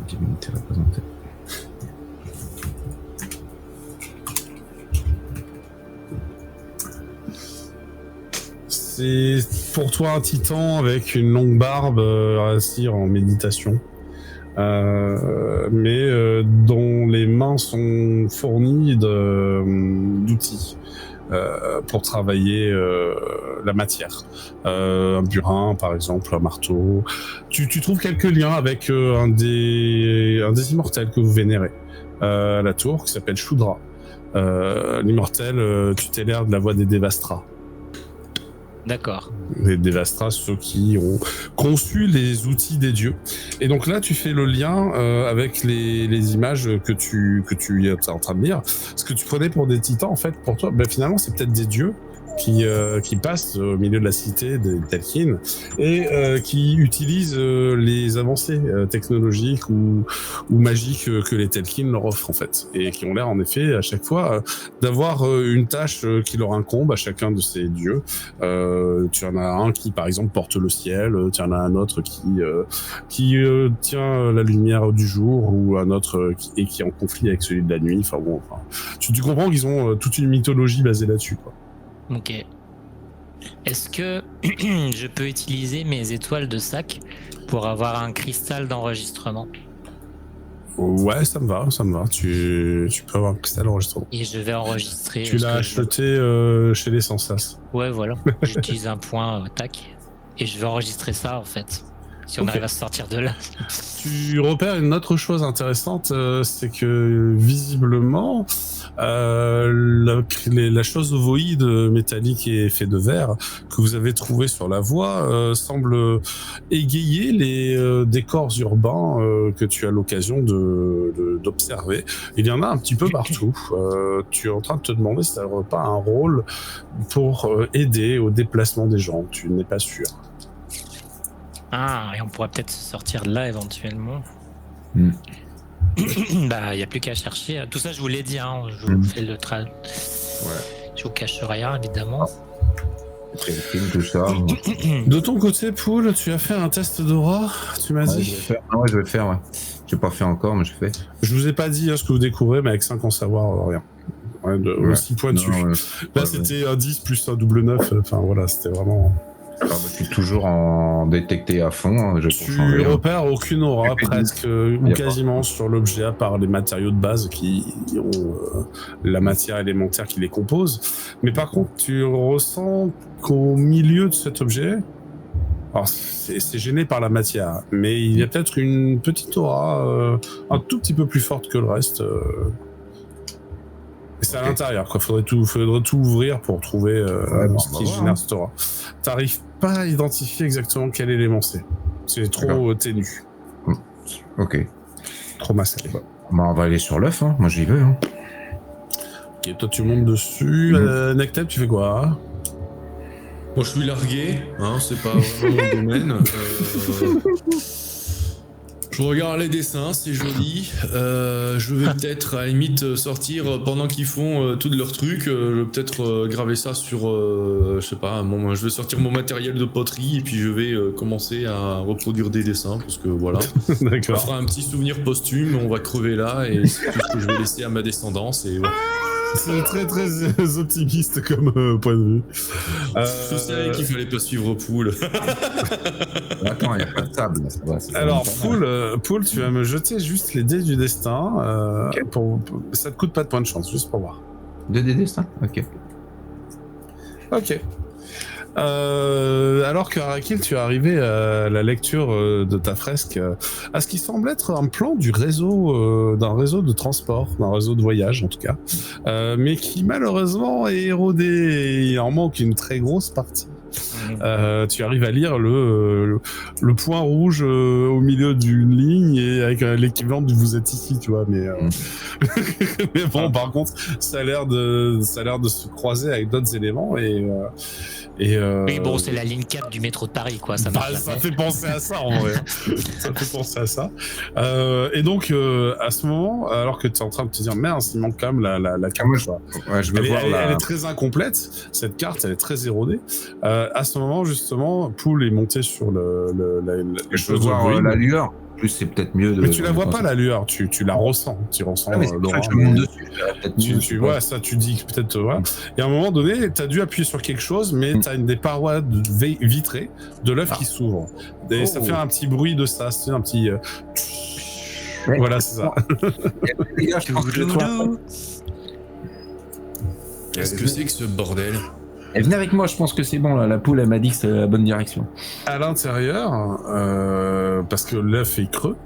Divinité représentée. C'est pour toi un titan avec une longue barbe assis en méditation, mais dont les mains sont fournies d'outils pour travailler la matière. Un burin, par exemple, un marteau. Tu trouves quelques liens avec un des immortels que vous vénérez à la tour, qui s'appelle Shudra. L'immortel tutélaire de la voie des Devastras. D'accord. Les Devastras, ceux qui ont conçu les outils des dieux. Et donc là, tu fais le lien avec les images que tu es en train de lire. Ce que tu prenais pour des titans, en fait, pour toi, finalement, c'est peut-être des dieux qui passent au milieu de la cité des Telkin et qui utilisent les avancées technologiques ou magiques que les Telkin leur offrent en fait, et qui ont l'air en effet à chaque fois d'avoir une tâche qui leur incombe à chacun de ces dieux. Tu en as un qui par exemple porte le ciel, tu en as un autre qui tient la lumière du jour, ou un autre qui est en conflit avec celui de la nuit. Enfin bon, tu comprends qu'ils ont toute une mythologie basée là-dessus, quoi. Ok. Est-ce que je peux utiliser mes étoiles de sac pour avoir un cristal d'enregistrement? Ouais, ça me va. Tu peux avoir un cristal d'enregistrement. Et je vais enregistrer... Tu l'as acheté chez les Sensas. Ouais, voilà. J'utilise un point, tac. Et je vais enregistrer ça, en fait. Si on arrive à sortir de là. Tu repères une autre chose intéressante, c'est que visiblement, la chose ovoïde métallique et fait de verre que vous avez trouvé sur la voie semble égayer les décors urbains que tu as l'occasion d'observer. Il y en a un petit peu partout. Tu es en train de te demander si ça n'aurait pas un rôle pour aider au déplacement des gens. Tu n'es pas sûr. Ah, et on pourrait peut-être se sortir de là éventuellement. Bah, il n'y a plus qu'à chercher. Tout ça, je vous l'ai dit, hein. Je vous fais le train. Ouais. Je vous cache rien, évidemment. Tout ça. De ton côté, Poul, tu as fait un test d'aura, tu m'as dit. Je vais le faire, ouais. Je l'ai pas fait encore, mais je fais. Je vous ai pas dit ce que vous découvrez, mais avec 5 ans savoir, rien. Aussi pointu. Là, c'était un 10 plus un double 9. Enfin, voilà, c'était vraiment... Je suis toujours en détecté à fond. Tu repères aucune aura, presque, ou quasiment, sur l'objet, à part les matériaux de base qui ont la matière élémentaire qui les compose. Mais par contre, tu ressens qu'au milieu de cet objet, alors c'est gêné par la matière, mais il y a peut-être une petite aura un tout petit peu plus forte que le reste. Et c'est à l'intérieur, quoi. Faudrait tout ouvrir pour trouver ce qui génère cette aura. T'arrives pas à identifier exactement quel élément c'est. C'est trop ténu. Ok. trop massacré. Bah, on va aller sur l'œuf, hein. Moi j'y vais. Hein. Ok, toi tu montes dessus. Nectep, tu fais quoi? Moi je suis largué, hein, c'est pas vraiment mon domaine. Je regarde les dessins, c'est joli. Je vais peut-être à la limite sortir pendant qu'ils font tous leurs trucs. Je vais peut-être graver ça sur, je sais pas, je vais sortir mon matériel de poterie et puis je vais commencer à reproduire des dessins parce que voilà. On D'accord. fera un petit souvenir posthume, on va crever là et c'est tout ce que je vais laisser à ma descendance et voilà. C'est très très optimiste comme point de vue. Je savais qu'il fallait pas suivre Poul. Attends, il n'y a pas de sable. Ça va, Alors, Poul, tu vas me jeter juste les dés du destin. Ok. Ça te coûte pas de points de chance, juste pour voir. 2 dés destin. Ok. Ok. Alors que Arakil, tu es arrivé à la lecture de ta fresque, à ce qui semble être un plan du réseau, d'un réseau de transport, d'un réseau de voyage en tout cas, mais qui malheureusement est érodé et il en manque une très grosse partie. Tu arrives à lire le point rouge au milieu d'une ligne et avec l'équivalent de vous êtes ici, tu vois, mais mais bon, par contre, ça a l'air de se croiser avec d'autres éléments et Oui, bon, c'est la ligne 4 du métro de Paris, quoi. Ça marche ça jamais. fait penser à ça en vrai. Ça fait penser à ça. Et donc, à ce moment, alors que tu es en train de te dire, merde, il manque quand même la carte. moi, quoi. Ouais, je veux voir Elle est très incomplète, cette carte, elle est très érodée. À ce moment, justement, Poul est monté sur Je veux voir la lueur. Plus, c'est peut-être mieux de. Mais tu la vois pas la lueur, tu la ressens. Tu ressens Ah, mais c'est pour ça l'aura. que je monte dessus. Peut-être mieux, Tu vois, ça, tu dis que peut-être. Voilà. Et à un moment donné, tu as dû appuyer sur quelque chose, mais tu as des parois vitrées de l'œuf qui s'ouvrent. Et ça fait un petit bruit de ça, c'est un petit. Ouais. Voilà, c'est ça. Les gars, je pense que je vais voir. Qu'est-ce que c'est que ce bordel? Venez avec moi, je pense que c'est bon là. La poule, elle m'a dit que c'est la bonne direction. À l'intérieur, parce que l'œuf est creux.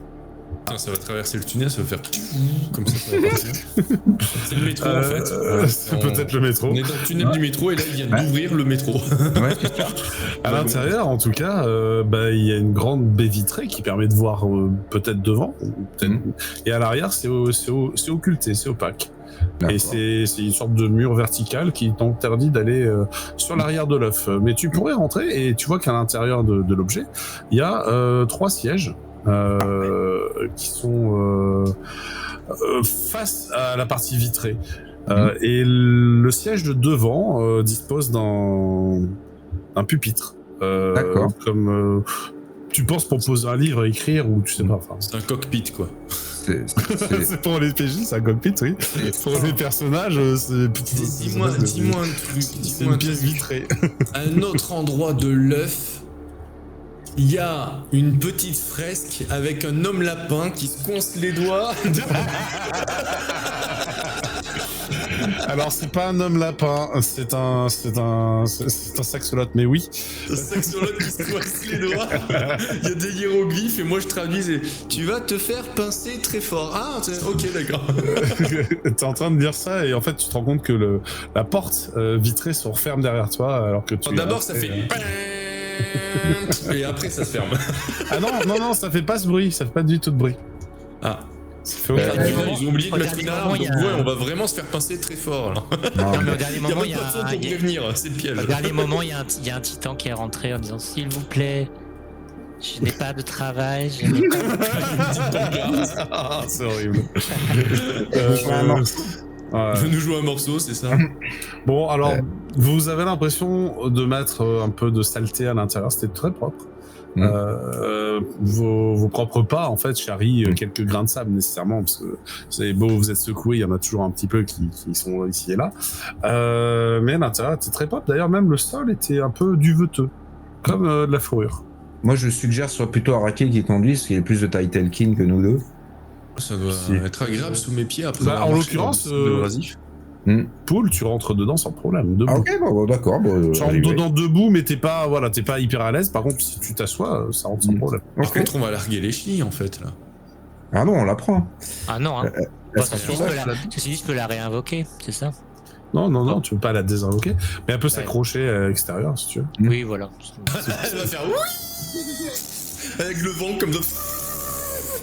Putain, ça va traverser le tunnel, ça va faire comme ça va partir. C'est le métro en fait. C'est peut-être le métro. On est dans le tunnel du métro et là il vient d'ouvrir le métro. Ouais, c'est ça. À l'intérieur, en tout cas, il y a une grande baie vitrée qui permet de voir peut-être devant, peut-être. Et à l'arrière, c'est occulté, c'est opaque. Et c'est une sorte de mur vertical qui t'interdit d'aller sur l'arrière de l'œuf. Mais tu pourrais rentrer et tu vois qu'à l'intérieur de l'objet, il y a 3 sièges qui sont face à la partie vitrée. Et le siège de devant dispose d'un pupitre. D'accord. Comme tu penses pour poser un livre, écrire ou tu sais pas. Enfin, C'est un cockpit quoi. c'est pour les PJ, c'est un cockpit, oui. Pour les personnages, c'est. Dis-moi un truc. C'est une pièce vitrée. À un autre endroit de l'œuf, il y a une petite fresque avec un homme lapin qui se coince les doigts. Alors, c'est pas un homme lapin, c'est un saxolote, mais oui. Un saxolote qui se coince les doigts. Il y a des hiéroglyphes et moi je traduis c'est tu vas te faire pincer très fort. Ah, ok, d'accord. T'es en train de dire ça et en fait, tu te rends compte que la porte vitrée se referme derrière toi alors que tu. D'abord, ça fait. Et après, ça se ferme. Ah non, ça fait pas ce bruit, ça fait pas du tout de bruit. Ah. Ça fait aucun bruit. Ils ont oublié de mettre une alarme, donc a... ouais, on va vraiment se faire pincer très fort là. Non, mais au dernier moment, il y a pas de son pour prévenir, c'est le piège. Au dernier moment, il y a un titan qui est rentré en disant s'il vous plaît, je n'ai pas de travail, je n'ai pas de... Ah, c'est horrible. Je nous joue un morceau, c'est ça. Bon, alors, vous avez l'impression de mettre un peu de saleté à l'intérieur, c'était très propre. Vos propres pas, en fait, charrient quelques grains de sable nécessairement, parce que c'est beau, vous êtes secoué, il y en a toujours un petit peu qui sont ici et là. Mais à l'intérieur, c'était très propre. D'ailleurs, même le sol était un peu duveteux, comme de la fourrure. Moi, je suggère soit plutôt Arakil qui conduit, parce qu'il est plus de taille Telkin que nous deux. Ça doit être agréable sous mes pieds après. En l'occurrence, Poul, tu rentres dedans sans problème. Debout. Ah, ok, bon, d'accord. Bon, tu rentres dedans debout, mais t'es pas hyper à l'aise. Par contre, si tu t'assois, ça rentre sans problème. Par contre, on va larguer les chenilles en fait là. Ah non, on la prend. Ah non, hein. Ceci dit, je peux la réinvoquer, c'est ça? Non, tu peux pas la désinvoquer, mais elle peut s'accrocher à l'extérieur si tu veux. Oui, voilà. Elle va faire oui avec le vent comme de.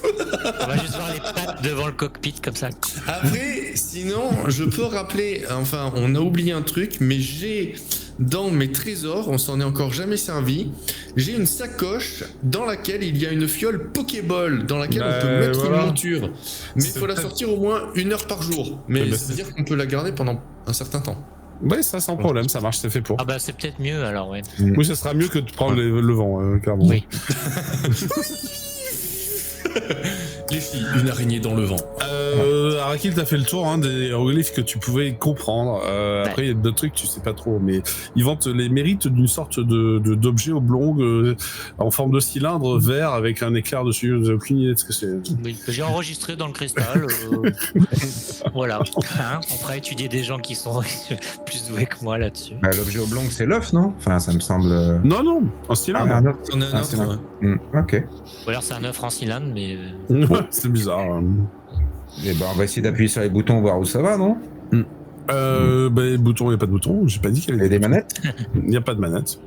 On va juste voir les pattes devant le cockpit comme ça. Après, sinon, je peux rappeler, enfin, on a oublié un truc, mais j'ai dans mes trésors, on s'en est encore jamais servi, j'ai une sacoche dans laquelle il y a une fiole Pokéball, dans laquelle on peut mettre une monture. Mais il faut la sortir au moins 1 heure par jour. Mais ça veut dire qu'on peut la garder pendant un certain temps. Ouais, ça sans problème, ça marche, c'est fait pour. Ah bah c'est peut-être mieux alors, ouais. Oui, ça sera mieux que de prendre le vent, clairement. Oui. Les filles, une araignée dans le vent. Arakil, t'as fait le tour des hiéroglyphes que tu pouvais comprendre. Après, il y a d'autres trucs, tu sais pas trop, mais ils vantent les mérites d'une sorte d'objet oblong en forme de cylindre vert avec un éclair dessus. J'ai aucune idée de ce que c'est. Oui, j'ai enregistré dans le cristal. Voilà. Hein, on fera étudier des gens qui sont plus doués que moi là-dessus. Bah, l'objet oblong, c'est l'œuf, non? Enfin, ça me semble. Non, un cylindre. un œuf. On a un autre, ouais. Ok. Ou alors c'est un œuf en cylindre, mais. Ouais, c'est bizarre. Et ben, on va essayer d'appuyer sur les boutons, voir où ça va, non? Les boutons, il n'y a pas de boutons. J'ai pas dit qu'il y Il y a avait des manettes? Il n'y a pas de manette.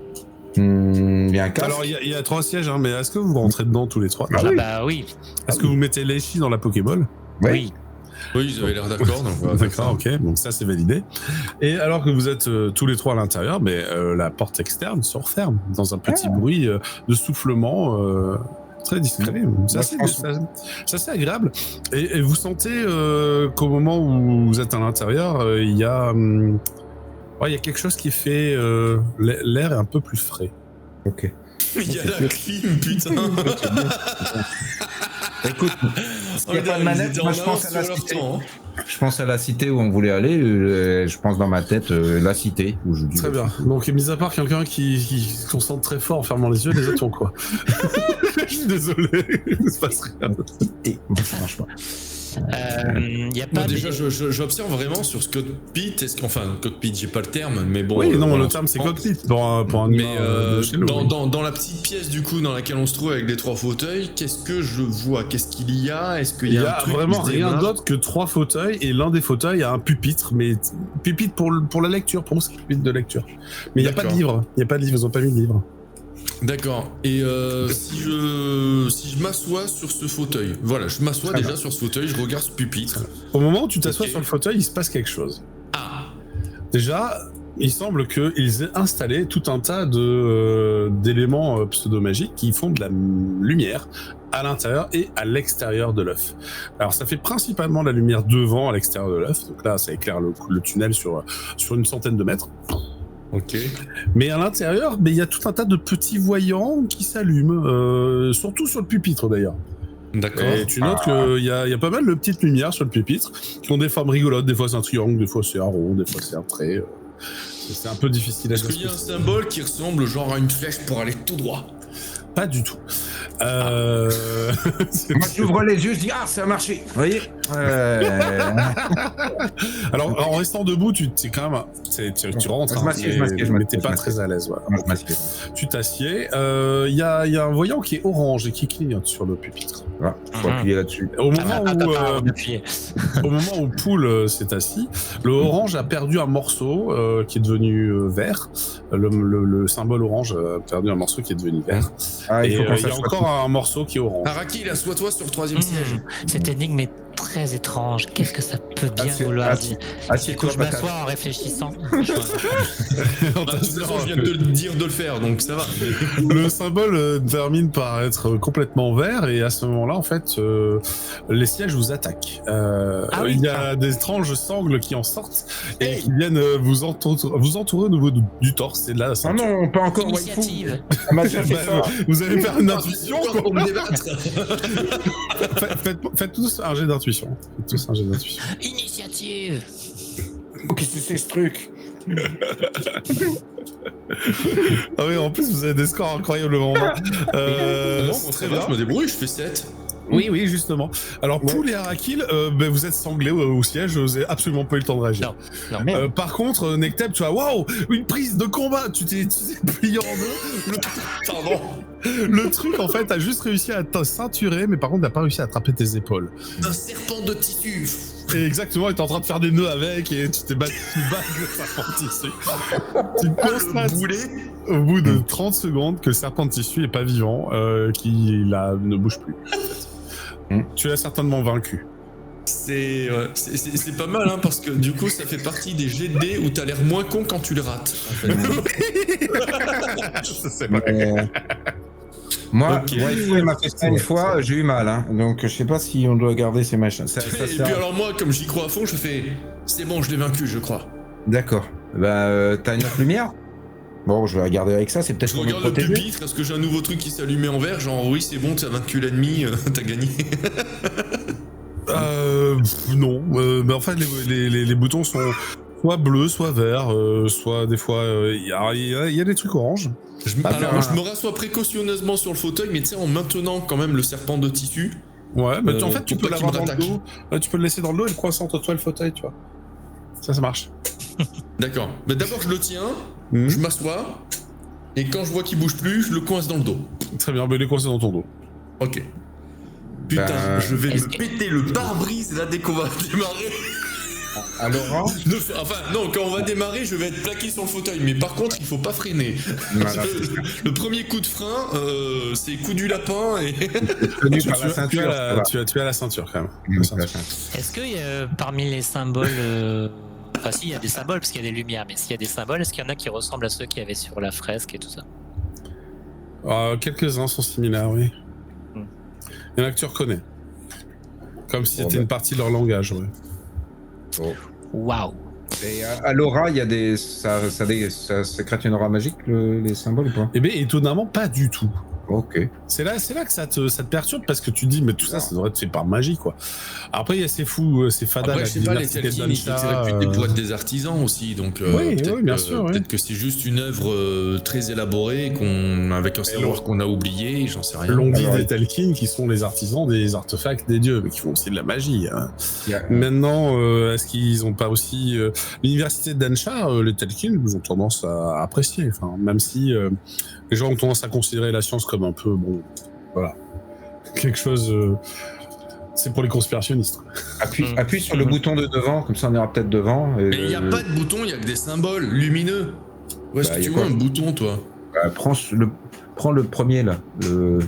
Il y a un casque? Alors, il y a 3 sièges, mais est-ce que vous rentrez dedans tous les 3? Ah bah oui. Est-ce que vous mettez Leshy dans la Pokéball? Oui. Oui, ils avaient l'air d'accord. D'accord, ok, donc ça c'est validé. Et alors que vous êtes tous les 3 à l'intérieur, mais la porte externe se referme dans un petit bruit de soufflement très discret. C'est assez agréable. Et vous sentez qu'au moment où vous êtes à l'intérieur, il y a quelque chose qui fait l'air est un peu plus frais. Ok. Il y a la clim, putain. Écoute, s'il n'y a pas de manette, moi je pense à la cité. Je pense à la cité où on voulait aller. Je pense dans ma tête la cité où je dis. Très bien. Donc, mis à part quelqu'un qui se concentre très fort en fermant les yeux, les autres font quoi? Je suis désolé, il se passe rien. Et ça marche pas. Y a pas Moi, déjà, j'observe vraiment sur ce cockpit. Cockpit, j'ai pas le terme, mais bon. Oui, non, le terme c'est cockpit pour un mais humain de chez nous. dans la petite pièce du coup dans laquelle on se trouve avec les 3 fauteuils, qu'est-ce que je vois? Qu'est-ce qu'il y a? Est-ce qu'il Il y y a a un truc vraiment qui se rien démarre d'autre que 3 fauteuils et l'un des fauteuils a un pupitre, mais pupitre pour la lecture, pour ce pupitre de lecture. Mais il n'y a pas de livre, ils n'ont pas mis de livre. D'accord. Et si je m'assois sur ce fauteuil, voilà, je m'assois Très déjà bien. sur ce fauteuil, je regarde ce pupitre. Au moment où tu t'assois Ok. sur le fauteuil, il se passe quelque chose. Ah, Déjà, il semble qu'ils aient installé tout un tas d'éléments pseudo-magiques qui font de la lumière à l'intérieur et à l'extérieur de l'œuf. Alors ça fait principalement la lumière devant à l'extérieur de l'œuf, donc là ça éclaire le tunnel sur une centaine de mètres. ok. Mais à l'intérieur, il y a tout un tas de petits voyants qui s'allument, surtout sur le pupitre d'ailleurs. D'accord. Et tu notes qu'il y a pas mal de petites lumières sur le pupitre qui ont des formes rigolotes. Des fois c'est un triangle, des fois c'est un rond, des fois c'est un trait. C'est un peu difficile à Est-ce qu'il y a un symbole qui ressemble genre à une flèche pour aller tout droit? Pas du tout. Moi j'ouvre les yeux, je dis ça a marché. Vous voyez Alors en restant debout, tu rentres, Je m'assieds, mais t'es pas très à l'aise. Voilà. Moi, je m'assieds. Tu t'assieds. Il y a un voyant qui est orange et qui clignote sur le pupitre. Voilà, faut appuyer là-dessus. Au moment Au au moment où Poul s'est assis, le orange a perdu un morceau qui est devenu vert. Le symbole orange a perdu un morceau qui est devenu vert. Il Et faut qu'on il y a s'assoie encore un morceau qui est orange. Araki, assois-toi sur le 3e siège. Cette énigme est très étrange. Qu'est-ce que ça peut bien vouloir dire? Du coup, Assieds-toi, je m'assois en réfléchissant. De toute façon, je viens de te le dire de le faire, donc ça va. Le symbole termine par être complètement vert et à ce moment-là, en fait, les sièges vous attaquent. Oui. Il y a des étranges sangles qui en sortent et qui viennent vous entourer au niveau du torse. C'est là. Ah non, pas encore Initiative. On m'a déjà fait ça. Vous allez faire une intuition. Pour me débattre. Faites tous un jet d'intuition. Initiative. Qu'est-ce que c'est ce truc? Ah oui, en plus vous avez des scores incroyablement bas. Non, c'est très bien, je me débrouille, je fais 7. Oui, justement. Alors, Poul et Arakil, vous êtes sanglés au siège, vous n'avez absolument pas eu le temps de réagir. Non, merde. Par contre, Necteb, tu vois, waouh, une prise de combat, tu t'es plié en deux. Pardon. Le truc, en fait, a juste réussi à te ceinturer, mais par contre, n'a pas réussi à attraper tes épaules. Un serpent de tissu. Et exactement, il est en train de faire des nœuds avec, et tu t'es battu le serpent de tissu. Tu constates au bout de 30 secondes que le serpent de tissu n'est pas vivant, qu'il ne bouge plus. Tu l'as certainement vaincu. C'est pas mal, hein, parce que du coup, ça fait partie des jets de dés où t'as l'air moins con quand tu le rates. En fait. C'est vrai. Moi, Ok. il m'a fait ça une fois, j'ai eu mal, hein. Donc je sais pas si on doit garder ces machins. Ça Et sert- puis alors moi, comme j'y crois à fond, je fais c'est bon, je l'ai vaincu, je crois. D'accord. T'as une autre lumière? Bon, je vais regarder avec ça, c'est peut-être Je pour me regarde le protéger. pupitre, est-ce que j'ai un nouveau truc qui s'allumait en vert? Genre oui, c'est bon, t'as vaincu l'ennemi, t'as gagné. Non. Mais en fait, les boutons sont soit bleus, soit verts, soit des fois il y a des trucs oranges. Alors moi, je me rassois précautionneusement sur le fauteuil, mais tu sais, en maintenant quand même le serpent de tissu. Ouais, mais en fait, tu pour peux pas l'avoir qu'il me dans le rattaque. dos. Tu peux le laisser dans le dos et le coincer entre toi et le fauteuil, tu vois. Ça marche. D'accord. Mais d'abord, je le tiens, Mhm. je m'assois, et quand je vois qu'il bouge plus, je le coince dans le dos. Très bien, mais il est coincé dans ton dos. Ok. Putain, je vais est-ce me que- péter le pare-brise là dès qu'on va démarrer. Alors, Enfin, non, quand on va démarrer, je vais être plaqué sur le fauteuil. Mais par contre, il faut pas freiner. Voilà. Le premier coup de frein, c'est coup du lapin et. tenu par la ceinture. ça va. tu as la ceinture quand même. Mmh, La ceinture. Est-ce que parmi les symboles, enfin si, il y a des symboles parce qu'il y a des lumières, mais s'il y a des symboles, est-ce qu'il y en a qui ressemblent à ceux qu'il y avait sur la fresque et tout ça? Quelques-uns sont similaires, oui. Hmm. Il y en a que tu reconnais. Comme si Bon, c'était bah. une partie de leur langage, ouais. Waouh! Et à l'aura, il y a des. Ça crée une aura magique, les symboles ou pas? Eh bien, étonnamment, pas du tout. Ok. C'est là que ça te perturbe parce que tu te dis, mais tout ça, ça devrait être fait par magie, quoi. Après, il y a ces fous, ces fadas. Après, la je sais pas, les diversité Telkin, de ils Dansha, seraient plus des boîtes des artisans aussi. Donc, Oui, peut-être bien sûr, oui. peut-être que c'est juste une œuvre très élaborée, avec un savoir qu'on a oublié, j'en sais rien. L'on dit Alors, des Telkin qui sont les artisans des artefacts des dieux, mais qui font aussi de la magie. Hein. Il y a- Maintenant, est-ce qu'ils ont pas aussi l'université de Dansha, les Telkin, ils ont tendance à apprécier. Enfin, même si les gens ont tendance à considérer la science comme un peu bon, voilà, quelque chose. C'est pour les conspirationnistes. Appuie sur le bouton de devant, comme ça on ira peut-être devant. Mais il n'y a pas de bouton, il y a que des symboles lumineux. Où est-ce Bah, que y a tu quoi vois un bouton, toi? Prends le premier là,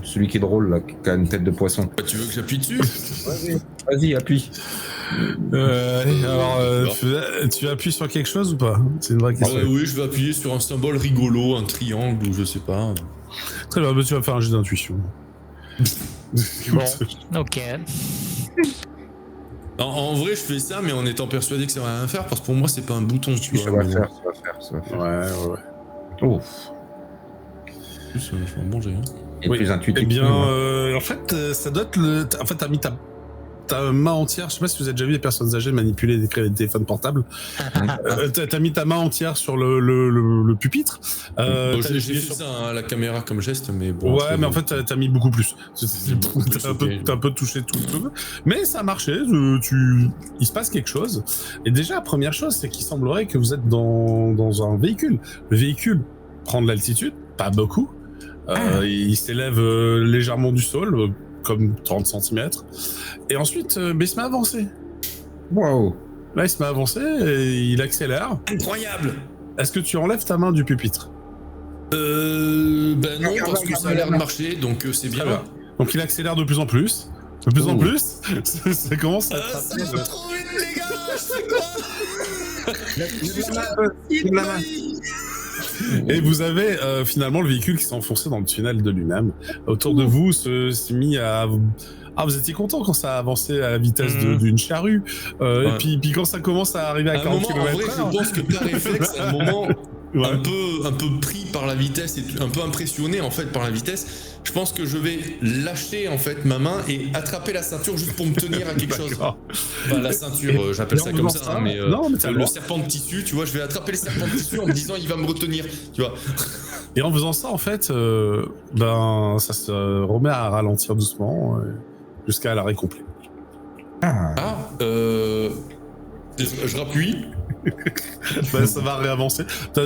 celui qui est drôle là, qui a une tête de poisson. Bah, tu veux que j'appuie dessus? Vas-y, appuie. Alors, tu appuies sur quelque chose ou pas? C'est une vraie question. Oui, je vais appuyer sur un symbole rigolo, un triangle ou je sais pas. Très bien, mais tu vas faire un jeu d'intuition. Bon, ok. En vrai, je fais ça, mais en étant persuadé que ça va rien faire, parce que pour moi, c'est pas un bouton, tu Ça vois. va mais faire, bon. ça va faire. Ouais. Oh. En plus, je fais un bon jet, hein. Et Oui. plus intuitif. Eh bien, ouais. en fait, ça doit être le. En fait, t'as mis ta main entière. Je sais pas si vous avez déjà vu les personnes âgées manipuler des téléphones portables. T'as mis ta main entière sur le pupitre. Bon, t'as j'ai appuyé fait sur- ça à la caméra comme geste, mais bon. Ouais, c'est- mais en fait, t'as mis beaucoup plus. Beaucoup plus, T'as un peu touché tout le truc. Mais ça a marché. Il se passe quelque chose. Et déjà, première chose, c'est qu'il semblerait que vous êtes dans un véhicule. Le véhicule prend de l'altitude, pas beaucoup. Il s'élève légèrement du sol, comme 30 cm. Et ensuite, il se met à avancer. Waouh. Là, il se met à avancer et il accélère. Incroyable! Est-ce que tu enlèves ta main du pupitre? Ben non, Regarde, parce que ça a l'air de marcher, donc c'est bien. Très bien. Donc il accélère de plus en plus. De plus en plus. Ça commence à Ça attraper va trop vite, les gars! Je fais quoi? Lève la main. Et vous avez finalement le véhicule qui s'est enfoncé dans le tunnel de l'UNAM. Autour de vous, s'est mis à... Ah, vous étiez content quand ça a avancé à la vitesse d'une charrue. Ouais. Et puis quand ça commence à arriver à À un 40 moment, en vrai, km/h... je pense que par réflexe, à un moment, Ouais. un peu pris par la vitesse et un peu impressionné en fait par la vitesse, je pense que je vais lâcher en fait ma main et attraper la ceinture juste pour me tenir à quelque chose. D'accord. Enfin, la ceinture, j'appelle Et ça en comme faisant ça, ça, hein, mais, non, mais t'as le le droit. serpent de tissu, tu vois, je vais attraper le serpent de tissu en me disant il va me retenir, tu vois. Et en faisant ça, en fait, ça se remet à ralentir doucement jusqu'à l'arrêt complet. Ah, je rappuie. Ça va réavancer.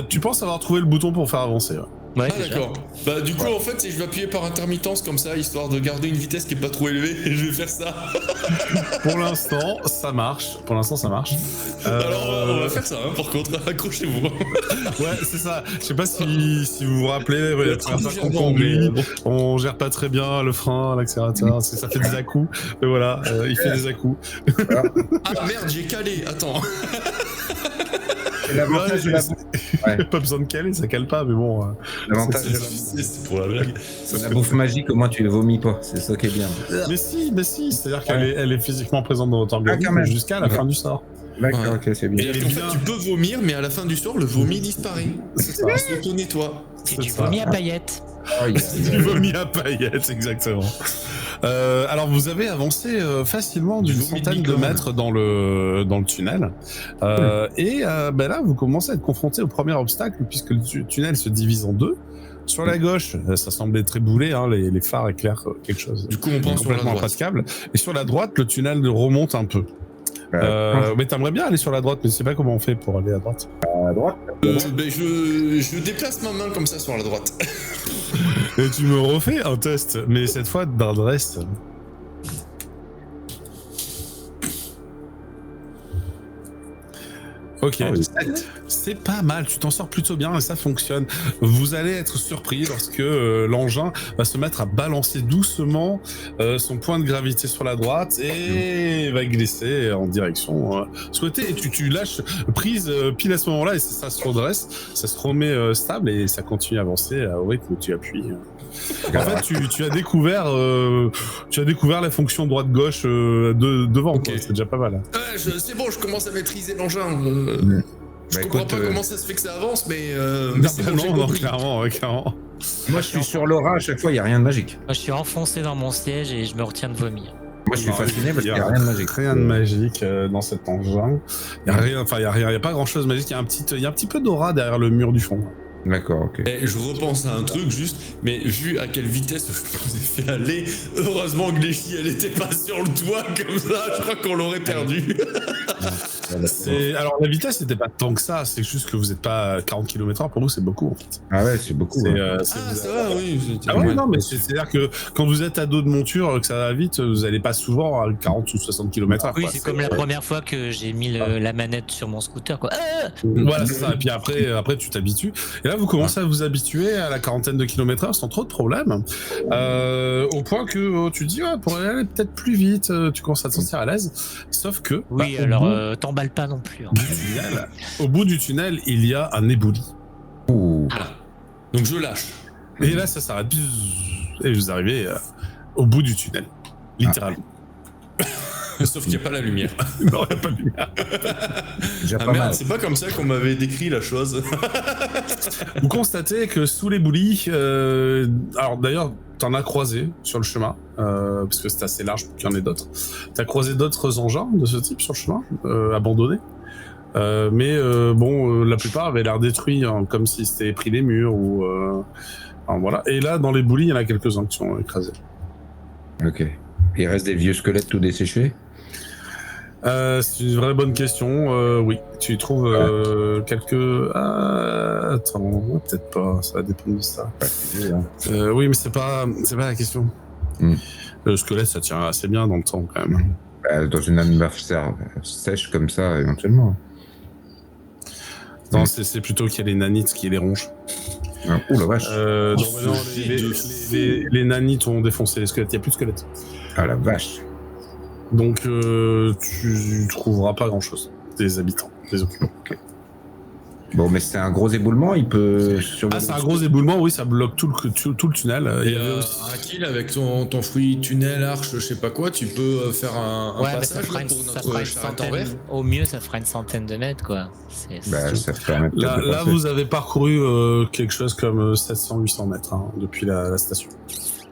Tu penses avoir trouvé le bouton pour faire avancer. Ouais. Ouais, Ah déjà. d'accord. Bah du coup en fait je vais appuyer par intermittence comme ça, histoire de garder une vitesse qui est pas trop élevée, et je vais faire ça. Pour l'instant, ça marche. Alors on va faire ça par contre, accrochez-vous. Ouais, c'est ça. Je sais pas si vous vous rappelez, la première fois qu'on Légèrement, conduit, mais, on gère pas très bien le frein, l'accélérateur, ça fait des à-coups. Et voilà, il fait des à-coups. Ah merde, j'ai calé, attends. Et l'avantage de la Ouais. Pas besoin de caler, ça cale pas, mais bon. L'avantage de C'est pour la blague. la bouffe magique, au moins tu les vomis pas. C'est ça qui est bien. Mais si, c'est-à-dire qu'elle elle est physiquement présente dans votre quand organisme même. jusqu'à la fin du sort. D'accord, Ouais. ok, c'est bien. Et en fait tu peux vomir, mais à la fin du sort, le vomi disparaît. C'est ça. Il s'auto-nettoie. C'est C'est du ça. vomi à paillettes. Du vomi à paillettes, exactement. Alors vous avez avancé facilement d'une Du vomi de centaine de bicorne. mètres dans le tunnel. Et là, vous commencez à être confronté au premier obstacle puisque le tunnel se divise en deux. Sur la gauche, ça semblait très boulé, hein, les phares éclairent quelque chose. Du coup on prend sur la Complètement droite. impassable. Et sur la droite, le tunnel remonte un peu. Mais t'aimerais bien aller sur la droite, mais je sais pas comment on fait pour aller à droite. À droite. Je déplace ma main comme ça sur la droite. Et tu me refais un test, mais cette fois d'adresse. Ok, c'est pas mal, tu t'en sors plutôt bien et ça fonctionne. Vous allez être surpris lorsque l'engin va se mettre à balancer doucement son point de gravité sur la droite et va glisser en direction souhaitée. Et tu lâches prise pile à ce moment-là et ça se redresse, ça se remet stable et ça continue à avancer au rythme où tu appuies. En fait, tu as découvert la fonction droite-gauche devant, Ok. quoi. C'est déjà pas mal. C'est bon, je commence à maîtriser l'engin. Je Bah, comprends écoute, pas comment ça se fait que ça avance, mais Non, c'est bon, j'ai non, compris. clairement. Moi, je suis sur l'aura à chaque fois, il n'y a rien de magique. Moi, je suis enfoncé dans mon siège et je me retiens de vomir. Moi, je suis Non, fasciné parce il qu'il n'y a rien de magique. Rien de magique dans cet engin. Il y a pas grand chose de magique. Il y a un petit peu d'aura derrière le mur du fond. D'accord, ok. Et je repense à un truc juste, mais vu à quelle vitesse je vous ai fait aller, heureusement que les filles elle était pas sur le toit comme ça, je crois qu'on l'aurait perdu. Alors la vitesse n'était pas tant que ça. C'est juste que vous n'êtes pas à 40 km/h. Pour nous, c'est beaucoup en fait. Ah ouais, c'est beaucoup. Ouais. Ah ça va, oui. Ah ouais, non, mais c'est-à-dire que quand vous êtes à dos de monture, que ça va vite, vous n'allez pas souvent à 40 ou 60 km/h. Oui, quoi. c'est comme la première fois que j'ai mis la manette sur mon scooter, quoi. Voilà, c'est ça. Et puis après tu t'habitues. Et là, vous commencez à vous habituer à la quarantaine de kilomètres/heure sans trop de problèmes. Au point que tu te dis, pour aller peut-être plus vite, tu commences à te sentir à l'aise. Sauf que, Oui, au alors bout t'emballes pas non plus. Hein. du tunnel, au bout du tunnel, il y a un éboulis. Ouh. Donc je lâche. Et là, ça s'arrête. Et vous arrivez au bout du tunnel. Littéralement. Sauf qu'il n'y a pas la lumière. Non, il n'y a pas de lumière. Déjà Ah pas merde, mal. c'est pas comme ça qu'on m'avait décrit la chose. Vous constatez que sous l'éboulis, alors d'ailleurs, t'en as croisé sur le chemin, parce que c'est assez large pour qu'il y en ait d'autres. T'as croisé d'autres engins de ce type sur le chemin, abandonnés. Mais la plupart avaient l'air détruits, hein, comme si c'était pris des murs ou enfin, voilà. Et là, dans l'éboulis, il y en a quelques-uns qui sont écrasés. Ok. Il reste des vieux squelettes tout desséchés. C'est une vraie bonne question. Oui, tu trouves quelques. Attends, peut-être pas. Ça va dépendre de ça. Oui, mais c'est pas la question. Le squelette, ça tient assez bien dans le temps quand même. Dans une anniversaire sèche comme ça, éventuellement. Non, c'est plutôt qu'il y a les nanites qui les rongent. Ouh la vache. Non, les nanites ont défoncé les squelettes. Il n'y a plus de squelettes. Ah la vache. Donc tu trouveras pas grand-chose des habitants, des occupants. Bon, mais c'est un gros éboulement, il peut Ah, c'est un gros éboulement, oui, ça bloque tout le tunnel. Et un kill avec ton fruit tunnel, arche, je sais pas quoi, tu peux faire un Ouais, mais ça passage fera là, une, pour ça notre fera une charrette en verre. centaine. Au mieux, ça fera une centaine de mètres, quoi. Bah, ça permet peut-être de Là, passer. vous avez parcouru quelque chose comme 700-800 mètres depuis la station.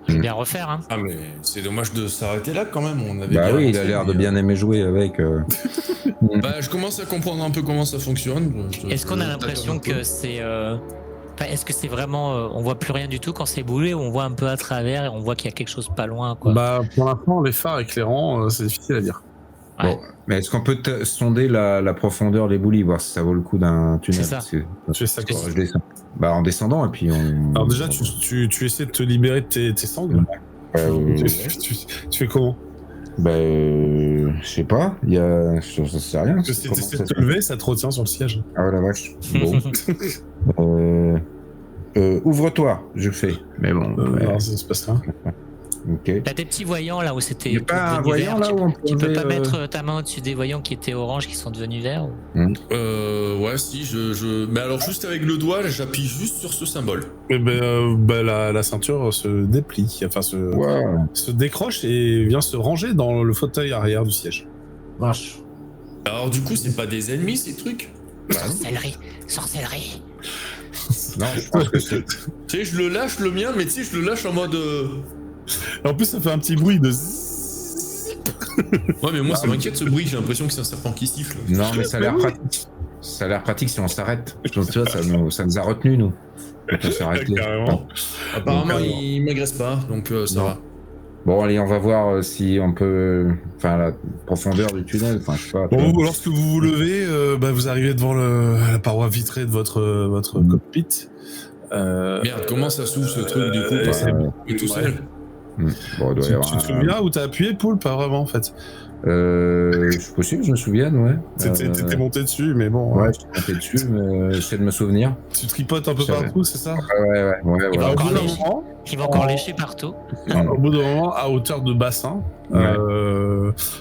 Je vais bien refaire, hein. Ah mais c'est dommage de s'arrêter là quand même, on avait Bah bien oui, il avancé, a l'air de mais, bien aimer jouer avec. Bah je commence à comprendre un peu comment ça fonctionne. Est-ce qu'on a l'impression que c'est... Enfin, est-ce que c'est vraiment... on voit plus rien du tout quand c'est boulé ou on voit un peu à travers et on voit qu'il y a quelque chose pas loin, quoi. Bah, pour l'instant, les phares éclairants, c'est difficile à dire. Ouais. Bon, mais est-ce qu'on peut sonder la profondeur des boulis, voir si ça vaut le coup d'un tunnel? C'est ça. Parce que- Tu fais ça quoi? je descends. Bah, en descendant, et puis on. Alors déjà, tu essaies de te libérer de tes sangles. Tu fais comment? Bah, je sais pas, je sais rien. Parce que si tu essaies de te lever, ça te retient sur le siège. Ah ouais, la vache. Bon. Ouvre-toi, je fais. Mais bon. Ouais. Alors, ça se passe là. Ok. T'as des petits voyants là où c'était. Il y a pas un devenu voyant, vert. là, où on Tu peux pouvait, pas mettre ta main au-dessus des voyants qui étaient orange qui sont devenus verts ou... Ouais, si, Mais alors, juste avec le doigt, j'appuie juste sur ce symbole. Et la ceinture se déplie, enfin se décroche et vient se ranger dans le fauteuil arrière du siège. Vache. Alors, du coup, c'est pas des ennemis, ces trucs? Sorcellerie. Non, je pense que c'est. Tu sais, je le lâche le mien, mais tu sais, je le lâche en mode. En plus, ça fait un petit bruit de. Ouais, mais moi, ça m'inquiète ce bruit, j'ai l'impression que c'est un serpent qui siffle. Non, mais ça a l'air pratique. Ça a l'air pratique si on s'arrête. Je pense que tu vois, ça nous a retenus, nous. On s'est arrêté. Carrément. Apparemment, Donc, il m'agresse pas, donc ça non. va. Bon, allez, on va voir si on peut. Enfin, la profondeur du tunnel. Enfin, je sais pas. Bon, lorsque vous vous levez, vous arrivez devant la paroi vitrée de votre cockpit. Merde, comment ça s'ouvre ce truc du coup? Il est tout seul. Bon, il doit y avoir. Tu te souviens où t'as appuyé, Poule? Pas vraiment en fait. C'est possible, je me souviens, ouais. T'étais monté dessus, mais bon. Ouais, je suis monté dessus, mais j'essaie de me souvenir. Tu tripotes un peu Ça va. partout, c'est ça? Ouais. Il va Au encore bout d'un lécher. moment, Il va encore lécher partout. au bout d'un moment, à hauteur de bassin,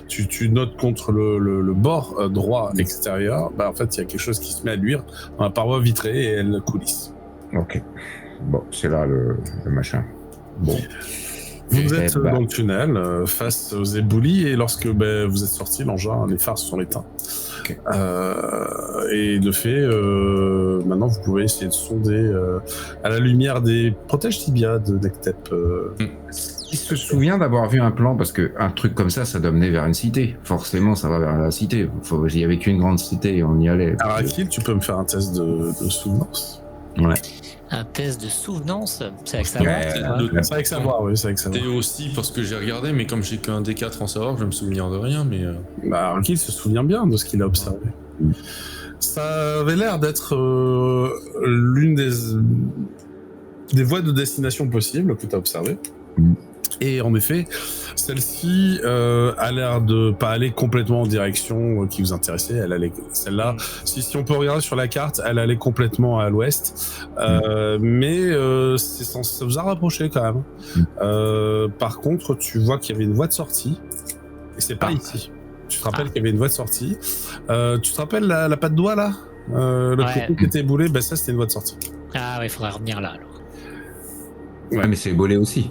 tu notes contre le bord droit extérieur, en fait, il y a quelque chose qui se met à luire dans la paroi vitrée et elle coulisse. Ok. Bon, c'est là le machin. Bon. Vous êtes bah. dans le tunnel, face aux éboulis, et lorsque vous êtes sorti, l'engin, les phares se sont éteints. Okay. Et de fait, maintenant, vous pouvez essayer de sonder à la lumière des protèges tibia de Nectep. Qui se souvient d'avoir vu un plan? Parce qu'un truc comme ça doit mener vers une cité. Forcément, ça va vers la cité. Il n'y avait qu'une grande cité et on y allait. Arakil, tu peux me faire un test de souvenance. Ouais. Un test de souvenance, c'est avec savoir. Ouais, tu vois. C'est avec savoir, oui, c'est avec savoir. Et aussi parce que j'ai regardé, mais comme j'ai qu'un D4 en savoir, je vais me souvenir de rien, mais. Arakil se souvient bien de ce qu'il a observé. Ça avait l'air d'être l'une des voies de destination possibles que tu as observées. Et en effet, celle-ci a l'air de pas aller complètement en direction qui vous intéressait. Elle allait, celle-là, si on peut regarder sur la carte, elle allait complètement à l'ouest, mais ça vous a rapproché quand même. Par contre, tu vois qu'il y avait une voie de sortie, et c'est pas ici. Tu te rappelles qu'il y avait une voie de sortie. Tu te rappelles la patte doigt là, le côté qui était boulé, ça c'était une voie de sortie. Ah ouais, il faudrait revenir là alors. Ouais, mais c'est bolé aussi.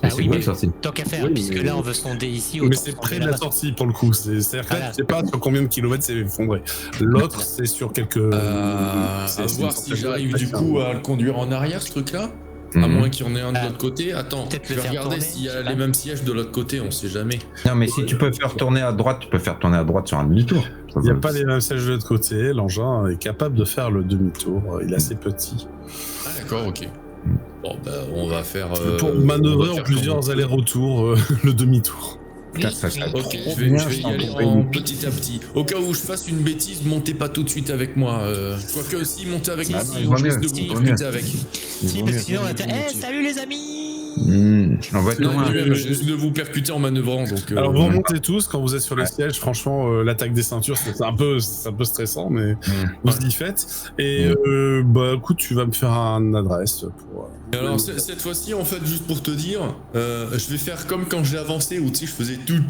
Ah c'est oui, une mais bonne sortie. tant qu'à faire, Oui, puisque mais- là on veut sonder ici. Mais autant c'est sonder près de la là-bas. sortie pour le coup. C'est-à-dire que là, Voilà. tu sais pas sur combien de kilomètres c'est effondré. L'autre, c'est sur quelques. À c'est voir une si centaine j'arrive de du kilomètres. coup à le conduire en arrière, ce truc-là. À moins qu'il y en ait un de l'autre côté. Attends, peut-être je le vais faire regarder tourner, s'il y je a sais les pas. mêmes sièges de l'autre côté, on sait jamais. Non, mais si tu peux faire tourner à droite, tu peux faire tourner à droite sur un demi-tour. Il n'y a pas les mêmes sièges de l'autre côté. L'engin est capable de faire le demi-tour. Il est assez petit. Ah d'accord, ok. Bon, on va faire. Pour on manœuvrer va en faire plusieurs tourner. allers-retours, le demi-tour. Putain, ça serait Ok, trop je vais bien, y aller je en petit à petit. Au cas où je fasse une bêtise, montez pas tout de suite avec moi. Quoique si montez avec moi, non, si il vaut je mieux, risque de il vous vaut percuter mieux. avec. Si, parce que sinon on va dire salut les amis. On va être loin. Lui-même, je risque de vous percuter en manœuvrant. Donc, Alors vous remontez tous quand vous êtes sur les sièges. Franchement, l'attaque des ceintures, c'est un peu stressant, mais vous y faites. Et écoute, tu vas me faire un adresse pour. Et alors cette fois-ci, en fait, juste pour te dire, je vais faire comme quand j'ai avancé où tu sais, je faisais tout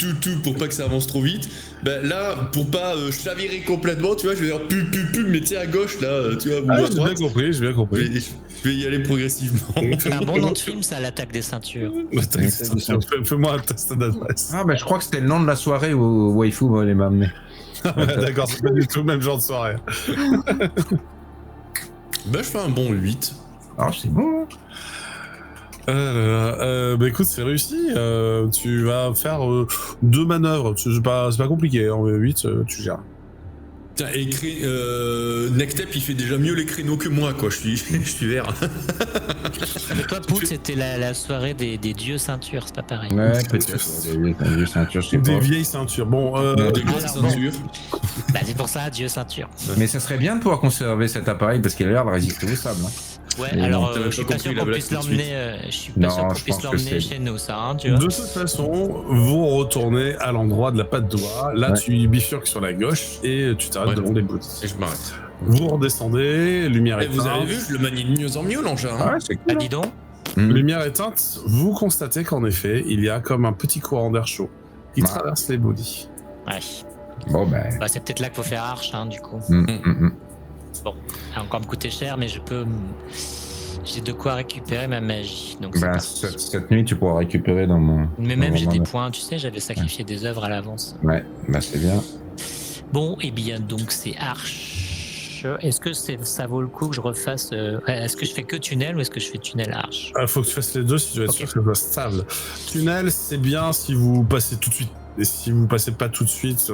pour pas que ça avance trop vite. Là, pour pas chavirer complètement, tu vois, je vais faire pu, mais tu sais à gauche là, tu vois, ou à J'ai droite. bien compris, j'ai bien compris. Je vais y aller progressivement. C'est un bon nom de film, ça, l'attaque des ceintures. Fais-moi un test d'adresse. Ah, je crois que c'était le nom de la soirée où Waifu allait m'amener. D'accord, c'est pas du tout le même genre de soirée. Je fais un bon 8. Ah, c'est bon. Écoute, c'est réussi. Tu vas faire 2 manœuvres. C'est pas compliqué. En 8, tu gères. Putain, Nectep, il fait déjà mieux les créneaux que moi, quoi. Je suis vert. Mais toi, Pout, c'était la soirée des dieux ceintures, c'est pas pareil. Ouais, peut-être. Des vieux ceintures, je sais Des pas. vieilles ceintures. Bon, Des grosses alors, bon. ceintures. Bah, c'est pour ça, dieu ceinture. Mais ça serait bien de pouvoir conserver cet appareil parce qu'il a l'air de résister au sable. Hein. Ouais, Mais alors non, t'avais je suis pas pas sûr compris la qu'on blague puisse tout de l'emmener. Je suis pas Non, sûr qu'on je puisse pense que l'emmener c'est- chez nous, ça, hein, tu vois. de toute façon, vous retournez à l'endroit de la patte d'oie. Là, Ouais. tu bifurques sur la gauche et tu t'arrêtes Ouais. devant les bouddhistes. Et je m'arrête. Vous redescendez, lumière Et éteinte. vous avez vu, je le manie de mieux en mieux, l'engin. Hein. Ouais, c'est Ah, cool. dis donc. Lumière éteinte, vous constatez qu'en effet, il y a comme un petit courant d'air chaud qui Ah. traverse les bodies. Ouais. Bon, ben. Bah, c'est peut-être là qu'il faut faire arche, hein, du coup. Bon, ça va encore me coûter cher, mais j'ai de quoi récupérer ma magie. Donc c'est Ben, parti. cette nuit, tu pourras récupérer dans mon. Mais dans même mon j'ai des mandat. points, tu sais, j'avais sacrifié des œuvres à l'avance. Ouais, bah c'est bien. Bon, et bien donc c'est arche. Est-ce que ça vaut le coup que je refasse est-ce que je fais que tunnel ou est-ce que je fais tunnel arche? Faut que tu fasses les deux si tu veux être Ok. sûr que ça soit stable. Tunnel, c'est bien si vous passez tout de suite. Et si vous passez pas tout de suite,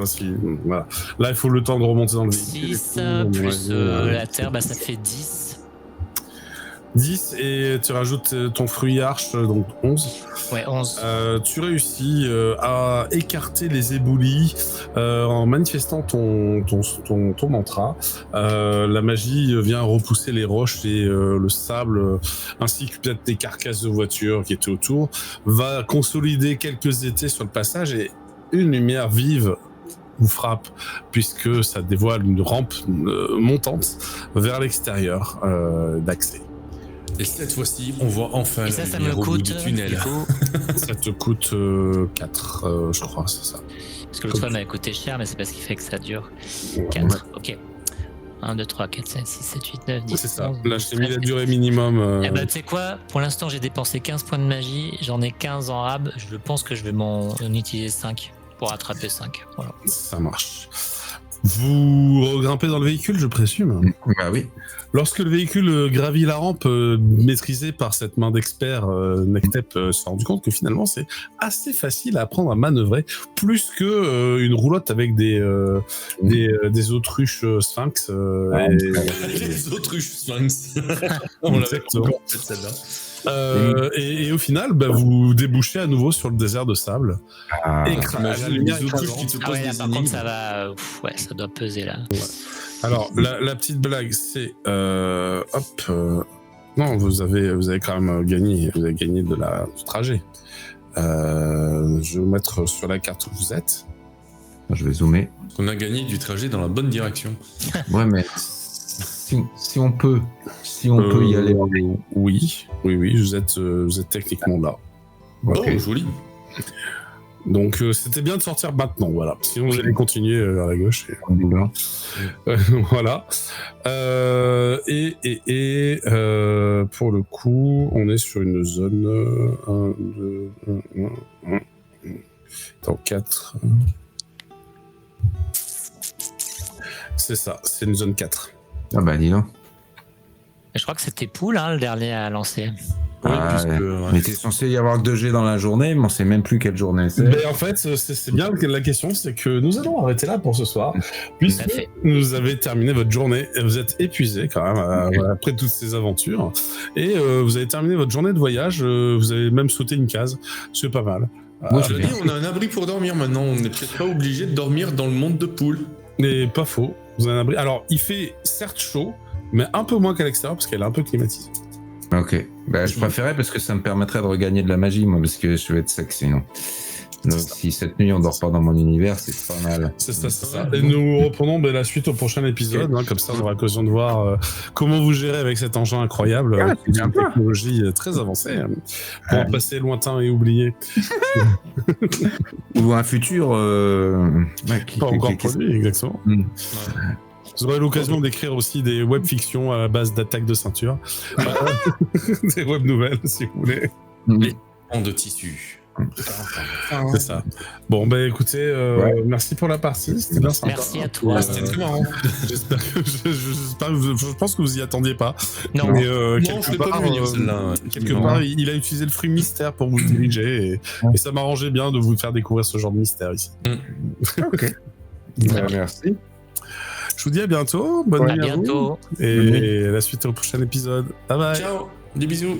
voilà. Là, il faut le temps de remonter dans le véhicule. 6 et tout, plus ouais, la terre, bah ça fait 10. 10 et tu rajoutes ton fruit arche, donc 11. Ouais, 11. Tu réussis à écarter les éboulis en manifestant ton mantra. La magie vient repousser les roches et le sable, ainsi que peut-être des carcasses de voitures qui étaient autour, va consolider quelques étés sur le passage et une lumière vive vous frappe puisque ça dévoile une rampe montante vers l'extérieur d'accès. Et cette fois-ci, on voit enfin Et la ça me lumière au bout coûte du tunnel. du coup, Ça te coûte 4, je crois, c'est ça. parce que l'autre fois m'avait coûté cher, mais c'est parce qu'il fait que ça dure. 4, ok. 1, 2, 3, 4, 5, 6, 7, 8, 9, 10. C'est ça. 11, Là, 12, je t'ai mis la 13. durée minimum. Eh ben, tu sais quoi? Pour l'instant, j'ai dépensé 15 points de magie. J'en ai 15 en rab. Je pense que je vais en utiliser 5 pour attraper 5. Voilà. Ça marche. Vous regrimpez dans le véhicule, je présume. Bah oui. Lorsque le véhicule gravit la rampe maîtrisée par cette main d'expert, Nectep s'est rendu compte que finalement c'est assez facile à apprendre à manœuvrer, plus que une roulotte avec des autruches sphinx. Les autruches sphinx. On l'avait Exactement. encore fait celle-là. Et au final, vous débouchez à nouveau sur le désert de sable. Ah, T'imagines la lumière les autruches écrasante. qui te Ah posent ouais, là, des par contre, énigmes. ça va. Ouais, ça doit peser là. Alors, la petite blague, c'est... non, vous avez quand même gagné. Vous avez gagné du trajet. Je vais vous mettre sur la carte où vous êtes. je vais zoomer. On a gagné du trajet dans la bonne direction. Ouais, mais si on peut y aller. Oui, vous êtes techniquement là. Ok. Oh, joli. Donc, c'était bien de sortir maintenant, voilà. Sinon, vous allez continuer vers la gauche. Voilà. Pour le coup, on est sur une zone 1, 2, 1, 4. C'est ça, c'est une zone 4. Ah bah dis donc. Je crois que c'était Poul, hein, le dernier à lancer. Ah, puisque, ouais. ouais. Il était censé y avoir 2G dans la journée, mais on sait même plus quelle journée c'est. Mais en fait, c'est bien que la question, c'est que nous allons arrêter là pour ce soir, puisque Tout à fait. vous avez terminé votre journée et vous êtes épuisé quand même après toutes ces aventures. Et vous avez terminé votre journée de voyage, vous avez même sauté une case, c'est pas mal. Moi, Je je veux vais dire, on a un abri pour dormir maintenant. On n'est peut-être pas obligé de dormir dans le monde de Poul. Mais pas faux, vous avez un abri. Alors, il fait certes chaud, mais un peu moins qu'à l'extérieur parce qu'elle est un peu climatisée. Ok. Bah, je préférais parce que ça me permettrait de regagner de la magie, moi, parce que je vais être sec sinon. Donc, si cette nuit on dort pas dans mon univers, c'est pas mal. C'est ça. Et nous reprenons la suite au prochain épisode, hein, comme ça on aura l'occasion de voir comment vous gérez avec cet engin incroyable, Ah, c'est une sympa. technologie très avancée, pour un passé lointain et oublié. Ou un futur. Pas encore produit, exactement. Mm. Vous aurez l'occasion d'écrire aussi des webfictions à la base d'attaques de ceinture. Des web nouvelles, si vous voulez. En de tissu. C'est ça. Bon, écoutez, merci pour la partie. C'était bien sympa. Merci à toi. C'était très marrant. J'espère que je pense que vous y attendiez pas. Non, Mais Non, quelque je l'ai part, pas vu venir celle-là. quelque part, il a utilisé le fruit mystère pour vous diriger et ça m'arrangeait bien de vous faire découvrir ce genre de mystère ici. Ok. Merci. Je vous dis à bientôt. Bonne À nuit à vous. bientôt. Et la suite au prochain épisode. Bye bye. Ciao, des bisous.